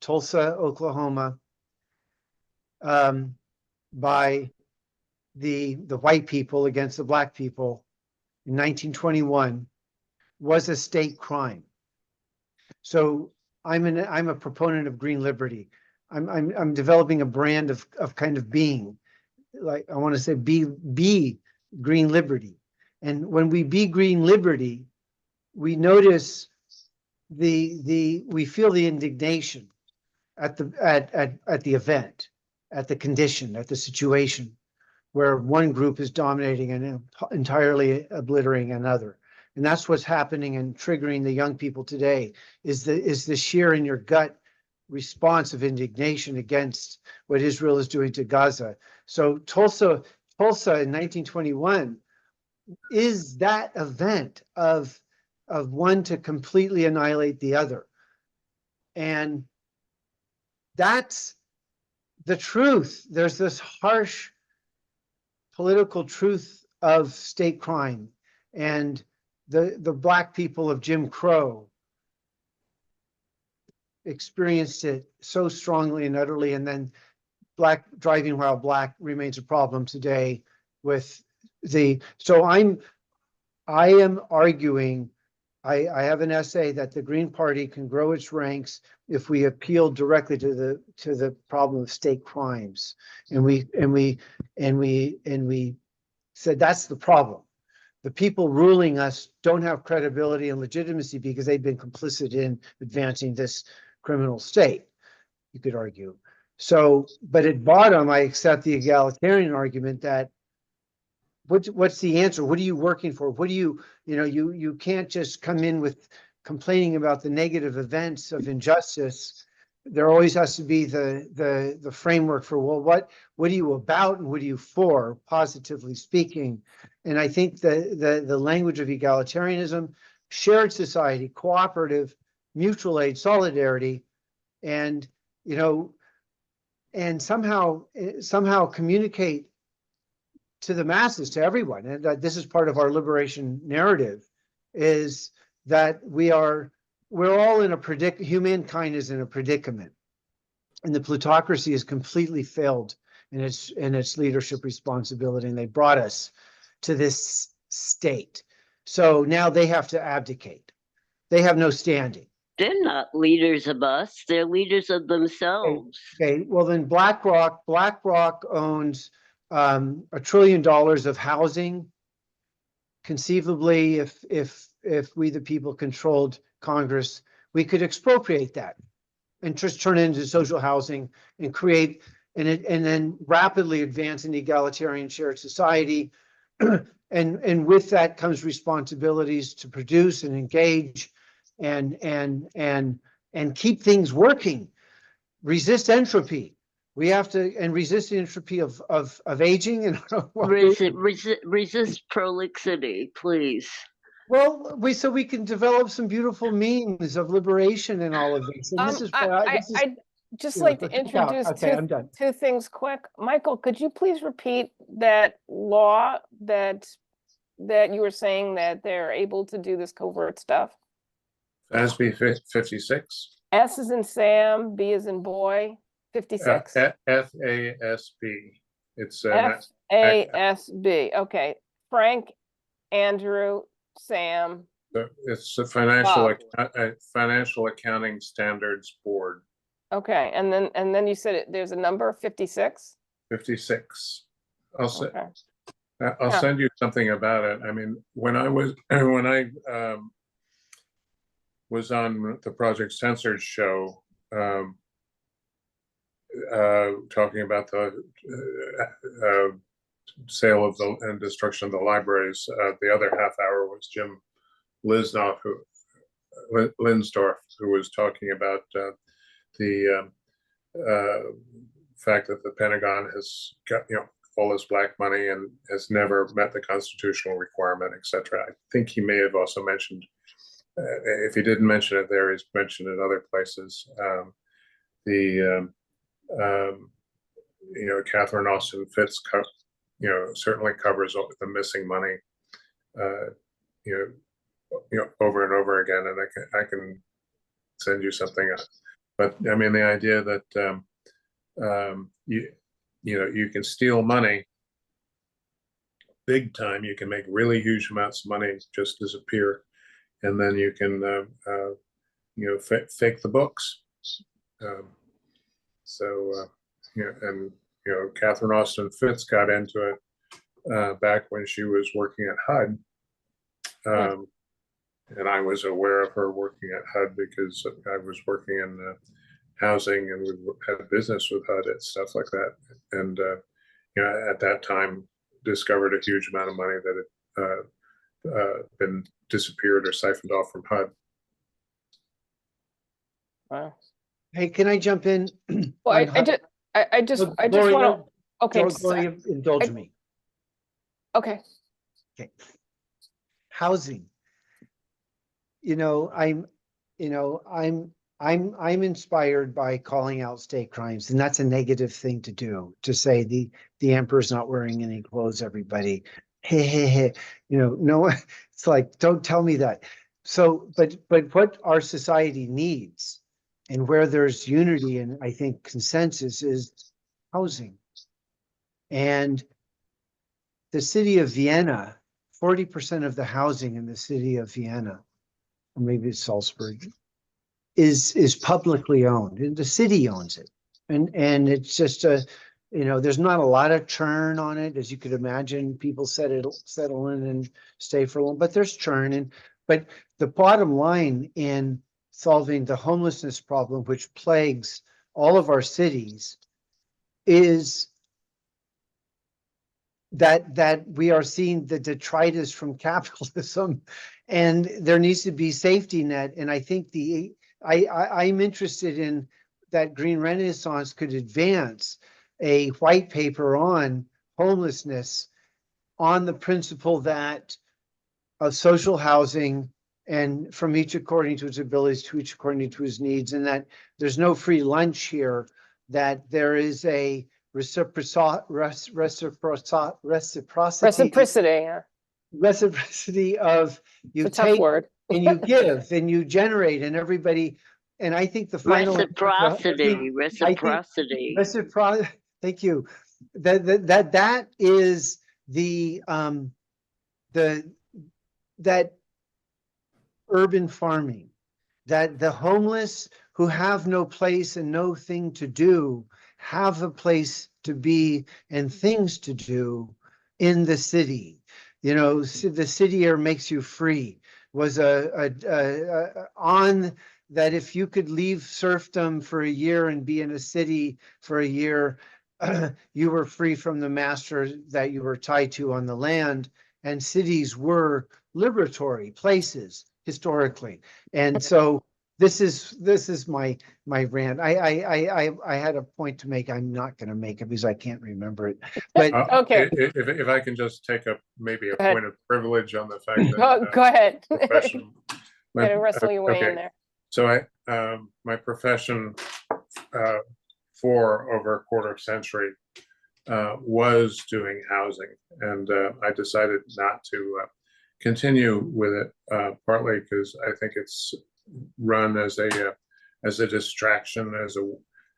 Tulsa, Oklahoma, by the white people against the black people in 1921 was a state crime. So I'm a proponent of green liberty. I'm developing a brand of kind of being, like I want to say be green liberty. And when we be green liberty, we notice we feel the indignation at the event, at the condition, at the situation where one group is dominating and entirely obliterating another. And that's what's happening and triggering the young people today is the sheer in your gut response of indignation against what Israel is doing to Gaza. So Tulsa in 1921 is that event of one to completely annihilate the other. And that's the truth. There's this harsh political truth of state crime, and the black people of Jim Crow experienced it so strongly and utterly, and then driving while black remains a problem today with so I am arguing, I have an essay that the Green Party can grow its ranks if we appeal directly to the problem of state crimes, and we said that's the problem. The people ruling us don't have credibility and legitimacy because they've been complicit in advancing this criminal state, you could argue. So, but at bottom, I accept the egalitarian argument that what's the answer? What are you working for? What do you can't just come in with complaining about the negative events of injustice. There always has to be the framework for, well, what are you about and what are you for, positively speaking? And I think the language of egalitarianism, shared society, cooperative, mutual aid, solidarity, and and somehow communicate to the masses, to everyone, and that this is part of our liberation narrative, is that we're all in humankind is in a predicament, and the plutocracy has completely failed in its leadership responsibility, and they brought us to this state. So now they have to abdicate. They have no standing. They're not leaders of us. They're leaders of themselves. Okay. Well, then BlackRock owns $1 trillion of housing. Conceivably, if we the people controlled Congress, we could expropriate that and just turn it into social housing and create and then rapidly advance an egalitarian shared society. And with that comes responsibilities to produce and engage and keep things working. Resist entropy. We have to resist the entropy of aging and resist prolixity, please. Well, so we can develop some beautiful means of liberation in all of this. And this is why I'd just like to introduce two things quick. Michael, could you please repeat that law that you were saying that they're able to do this covert stuff? SB 56. S is in Sam, B is in boy, 56. FASB. It's FASB. Okay. Frank, Andrew, Sam. It's the Financial Accounting Standards Board. Okay, and then you said there's a number 56. 56. I'll send you something about it. I mean, when I was on the Project Censored show, talking about the sale of and destruction of the libraries. The other half hour was Jim Linsdorf, who was talking about the fact that the Pentagon has got all this black money and has never met the constitutional requirement, etc. I think he may have also mentioned, if he didn't mention it there, he's mentioned it other places. Catherine Austin Fitts, certainly covers the missing money, over and over again, and I can send you something. But I mean, the idea that you can steal money big time, you can make really huge amounts of money just disappear, and then you can fake the books. Catherine Austin Fitts got into it back when she was working at HUD. And I was aware of her working at HUD because I was working in housing and we had business with HUD and stuff like that. And, at that time, discovered a huge amount of money that had been disappeared or siphoned off from HUD. Wow. Hey, can I jump in? Well, I just want to. Okay, Gloria, indulge me. Okay. Okay. Housing. I'm inspired by calling out state crimes, and that's a negative thing to do. To say the emperor's not wearing any clothes, everybody. Hey. No, it's like, don't tell me that. So, but what our society needs, and where there's unity and I think consensus, is housing. And the city of Vienna, 40% of the housing in the city of Vienna, or maybe it's Salzburg, is publicly owned, and the city owns it. And it's just there's not a lot of churn on it, as you could imagine. People settle in and stay for long, but there's churn. But the bottom line in solving the homelessness problem, which plagues all of our cities, is that we are seeing the detritus from capitalism, and there needs to be safety net. And I think I'm interested in that Green Renaissance could advance a white paper on homelessness on the principle that of social housing, and from each according to his abilities, to each according to his needs, and that there's no free lunch here, that there is a reciprocity of you take and you give and you generate, and everybody. And I think the final reciprocity. Thank you. That is that urban farming, that the homeless who have no place and no thing to do have a place to be and things to do in the city. The city air makes you free. was on that if you could leave serfdom for a year and be in a city for a year, you were free from the master that you were tied to on the land, and cities were liberatory places historically. And so this is my rant. I had a point to make. I'm not going to make it because I can't remember it. But Okay. If I can just take up maybe a Go ahead. point of privilege on the fact that Go ahead. profession. Gotta wrestle your way in there. So my profession for over a quarter century was doing housing, and I decided not to continue with it, partly because I think it's run as a distraction,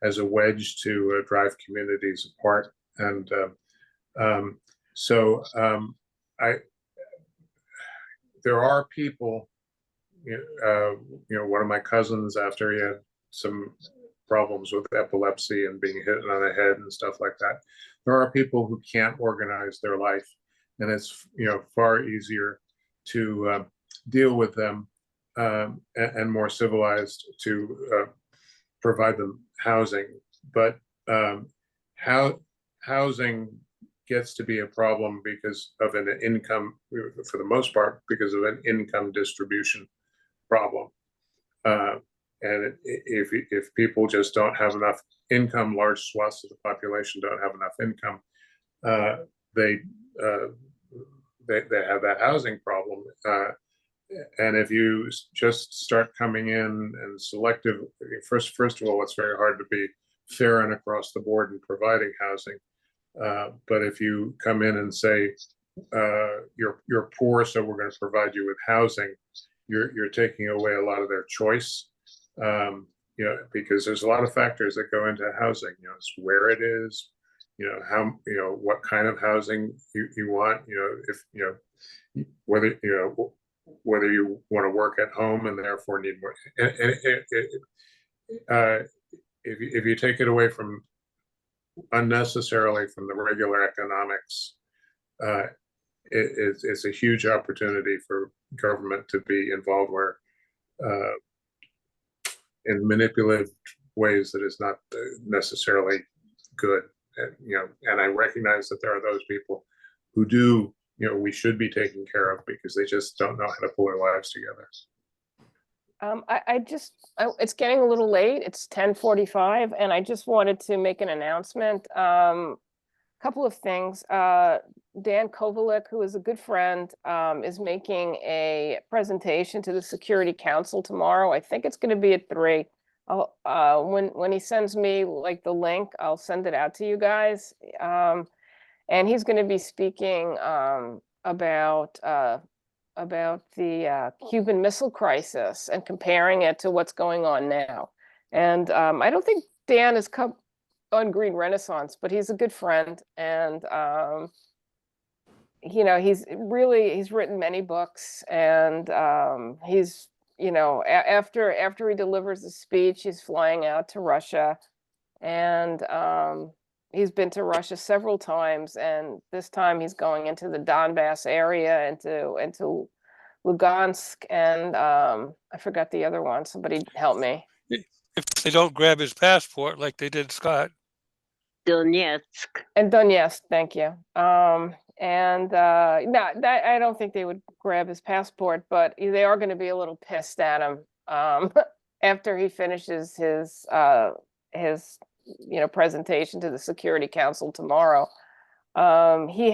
as a wedge to drive communities apart, and there are people. One of my cousins, after he had some problems with epilepsy and being hit on the head and stuff like that, there are people who can't organize their life, and it's far easier to deal with them and more civilized to provide them housing. But housing gets to be a problem because of an income, for the most part, because of an income distribution problem. And if people just don't have enough income, large swaths of the population don't have enough income, they have that housing problem. And if you just start coming in and selective, first of all, it's very hard to be fair and across the board in providing housing. But if you come in and say, you're poor, so we're going to provide you with housing, you're taking away a lot of their choice, because there's a lot of factors that go into housing. It's where it is, how, what kind of housing you want, whether you want to work at home and therefore need more. If you take it away from unnecessarily from the regular economics, it's a huge opportunity for government to be involved where in manipulative ways that is not necessarily good. And I recognize that there are those people who do, we should be taking care of because they just don't know how to pull their lives together. It's getting a little late. It's 10:45, and I just wanted to make an announcement. Couple of things. Dan Kovalik, who is a good friend, is making a presentation to the Security Council tomorrow. I think it's going to be at 3. When he sends me like the link, I'll send it out to you guys. And he's going to be speaking about the Cuban Missile Crisis and comparing it to what's going on now. And I don't think Dan has come on Green Renaissance, but he's a good friend, and he's written many books, and he's after he delivers the speech, he's flying out to Russia, and he's been to Russia several times, and this time he's going into the Donbass area, into Lugansk, and I forgot the other one. Somebody help me. If they don't grab his passport like they did Scott. Donetsk. And Donetsk, thank you. No, that I don't think they would grab his passport, but they are going to be a little pissed at him after he finishes his presentation to the Security Council tomorrow. He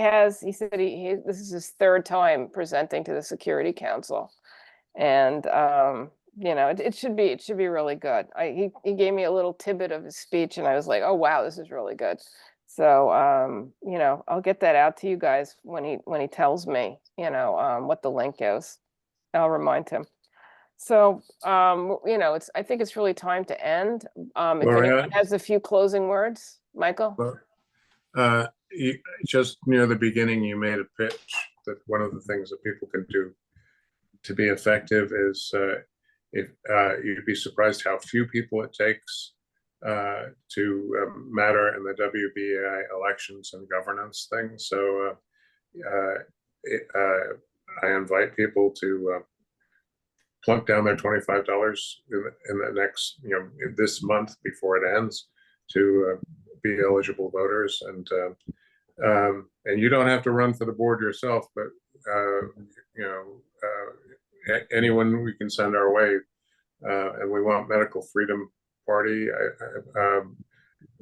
said this is his 3rd time presenting to the Security Council, and it should be really good. He gave me a little tidbit of his speech, and I was like, oh wow, this is really good. So I'll get that out to you guys when he tells me what the link is. I'll remind him. So I think it's really time to end. If anyone has a few closing words, Michael. Just near the beginning, you made a pitch that one of the things that people can do to be effective is if you'd be surprised how few people it takes to matter in the WBI elections and governance things. So I invite people to plunk down their $25 in the next, this month before it ends to be eligible voters. And you don't have to run for the board yourself, but anyone we can send our way. And we want Medical Freedom Party.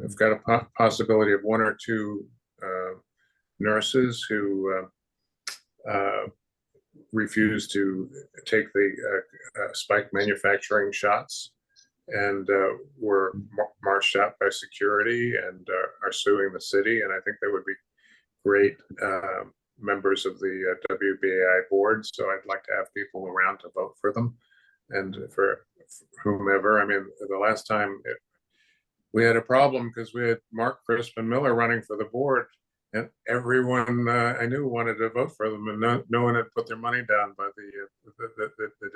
I've got a possibility of 1 or 2 nurses who refuse to take the spike manufacturing shots and were marched out by security and are suing the city. And I think they would be great members of the WBAI board. So I'd like to have people around to vote for them and for whomever. I mean, the last time we had a problem because we had Mark Crispin Miller running for the board, and everyone I knew wanted to vote for them, and no one had put their money down by the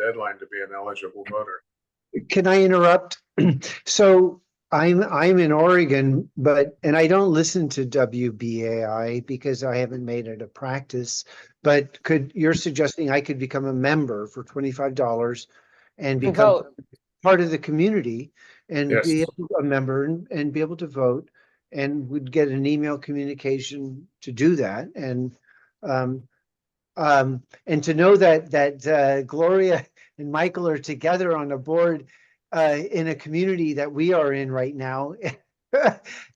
deadline to be an eligible voter. Can I interrupt? So I'm in Oregon, and I don't listen to WBAI because I haven't made it a practice. But you're suggesting I could become a member for $25 and become part of the community and Yes. be a member and be able to vote, and would get an email communication to do that. And to know that Gloria and Michael are together on a board in a community that we are in right now,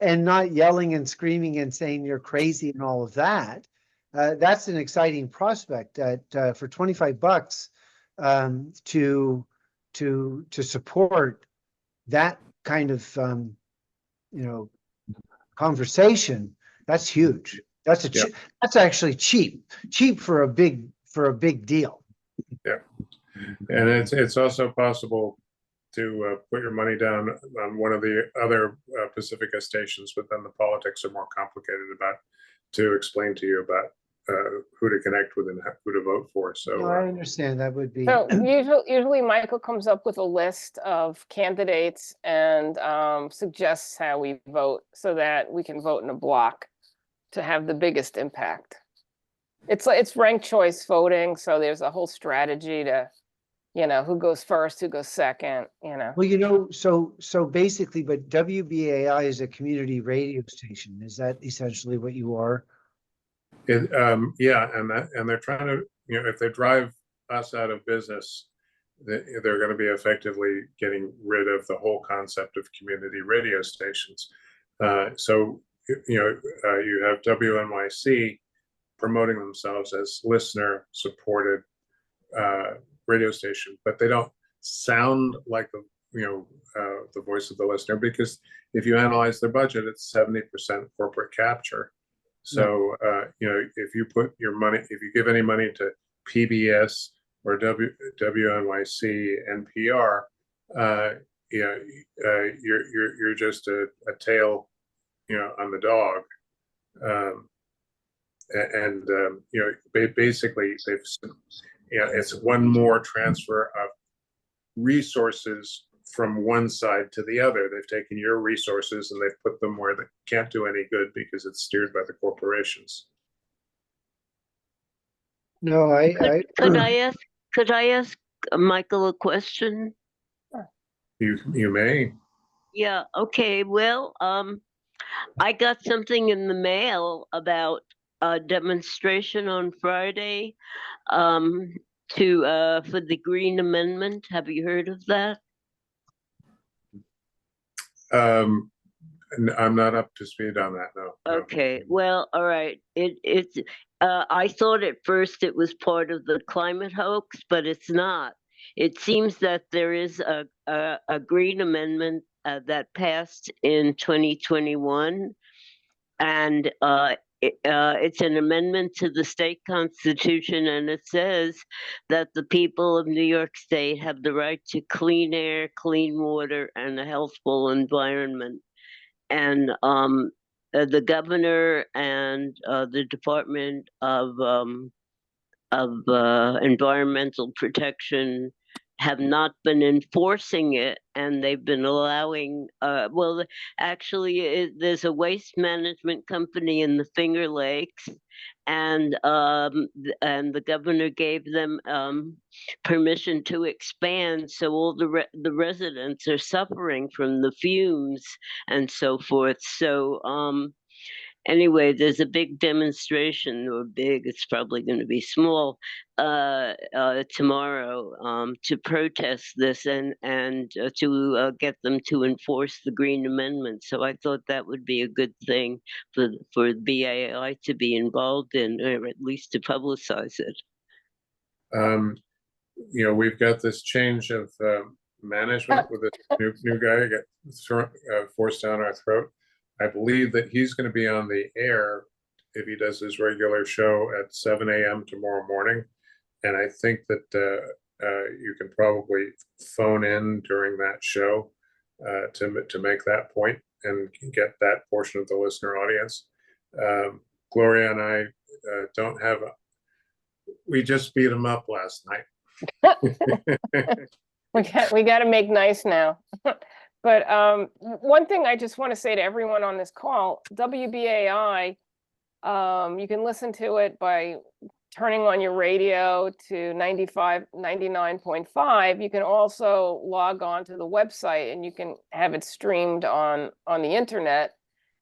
and not yelling and screaming and saying you're crazy and all of that. That's an exciting prospect that for $25 to support that kind of conversation. That's huge. That's actually cheap for a big deal. Yeah, and it's also possible to put your money down on one of the other Pacifica stations, but then the politics are more complicated to explain to you about who to connect with and who to vote for. So I understand that would be. So usually Michael comes up with a list of candidates and suggests how we vote so that we can vote in a block to have the biggest impact. It's ranked choice voting, so there's a whole strategy to, who goes first, who goes second, Well, so basically, but WBAI is a community radio station. Is that essentially what you are? Yeah, and they're trying to, if they drive us out of business, they're going to be effectively getting rid of the whole concept of community radio stations. So you have WNYC promoting themselves as listener supported radio station, but they don't sound like the voice of the listener, because if you analyze their budget, it's 70% corporate capture. So if you put your money, if you give any money to PBS or WNYC, NPR, you're just a tail, on the dog. Basically it's one more transfer of resources from one side to the other. They've taken your resources and they've put them where they can't do any good because it's steered by the corporations. No, Could I ask Michael a question? You may. Yeah, okay. Well, I got something in the mail about a demonstration on Friday for the Green Amendment. Have you heard of that? I'm not up to speed on that, no. Okay, well, all right. I thought at first it was part of the climate hoax, but it's not. It seems that there is a Green Amendment that passed in 2021, and it's an amendment to the state constitution, and it says that the people of New York State have the right to clean air, clean water, and a healthful environment. And the governor and the Department of Environmental Protection have not been enforcing it, and they've been allowing, well, actually, there's a waste management company in the Finger Lakes, and the governor gave them permission to expand, so all the residents are suffering from the fumes and so forth. So anyway, there's a big demonstration, or big, it's probably going to be small, tomorrow to protest this and to get them to enforce the Green Amendment. So I thought that would be a good thing for BAI to be involved in, or at least to publicize it. You know, we've got this change of management with this new guy get forced down our throat. I believe that he's going to be on the air if he does his regular show at 7 a.m. tomorrow morning. And I think that you can probably phone in during that show to make that point and get that portion of the listener audience. Gloria and I don't have we just beat him up last night. We got to make nice now. But one thing I just want to say to everyone on this call, WBAI, you can listen to it by turning on your radio to 99.5. You can also log on to the website and you can have it streamed on the internet.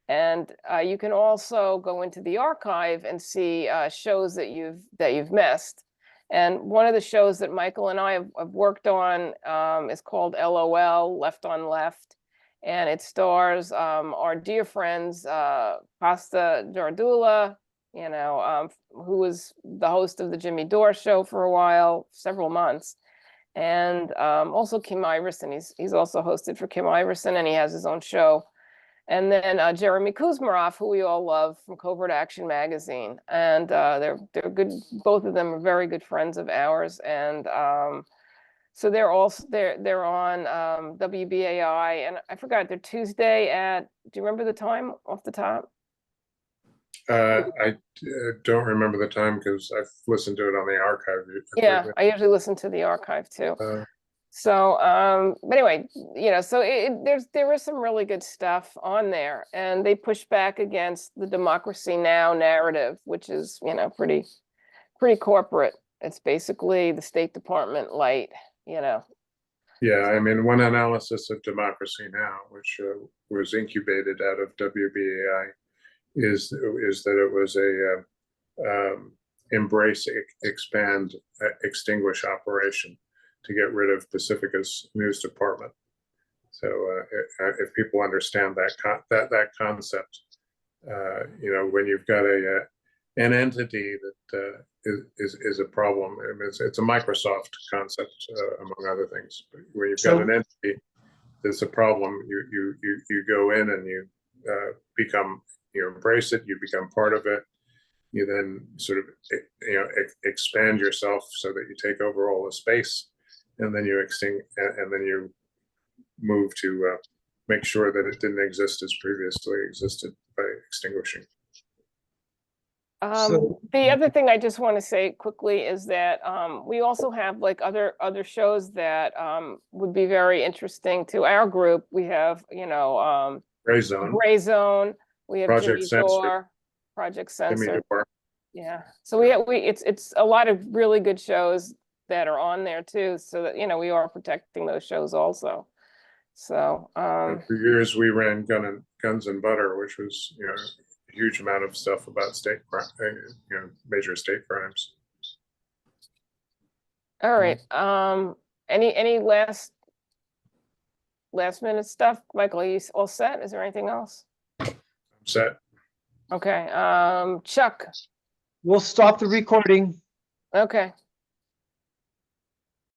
And you can also go into the archive and see shows that you've missed. And one of the shows that Michael and I have worked on is called LOL, Left on Left. And it stars our dear friends, Costa Jardula, you know, who was the host of the Jimmy Dore show for a while, several months. And also Kim Iverson, he's also hosted for Kim Iverson, and he has his own show. And then Jeremy Kuzmarov, who we all love from Covert Action Magazine. And they're good, both of them are very good friends of ours. And so they're also they're on WBAI, and I forgot, they're Tuesday at, do you remember the time off the top? I don't remember the time because I've listened to it on the archive. Yeah, I usually listen to the archive too. So, but anyway, you know, so there is some really good stuff on there, and they push back against the Democracy Now! Narrative, which is, you know, pretty corporate. It's basically the State Department light, you know. Yeah, I mean, one analysis of Democracy Now!, which was incubated out of WBAI, is that it was a embrace, expand, extinguish operation to get rid of Pacifica's news department. So if people understand that concept, you know, when you've got an entity that is a problem, I mean, it's a Microsoft concept among other things. But when you've got an entity that's a problem, you go in and you become, you embrace it, you become part of it. You then sort of, you know, expand yourself so that you take over all the space. And then you and then you move to make sure that it didn't exist as previously existed by extinguishing. The other thing I just want to say quickly is that we also have like other shows that would be very interesting to our group. We have, you know, Gray Zone. We have Project Jimmy Dore, Project Censored. Dore. Yeah, so it's a lot of really good shows that are on there too, so that, you know, we are protecting those shows also. So for years we ran Guns and Butter, which was, you know, a huge amount of stuff about state crime, you know, major state crimes. All right. Any last minute stuff, Michael? Are you all set? Is there anything else? I'm set. Okay. Chuck. We'll stop the recording. Okay.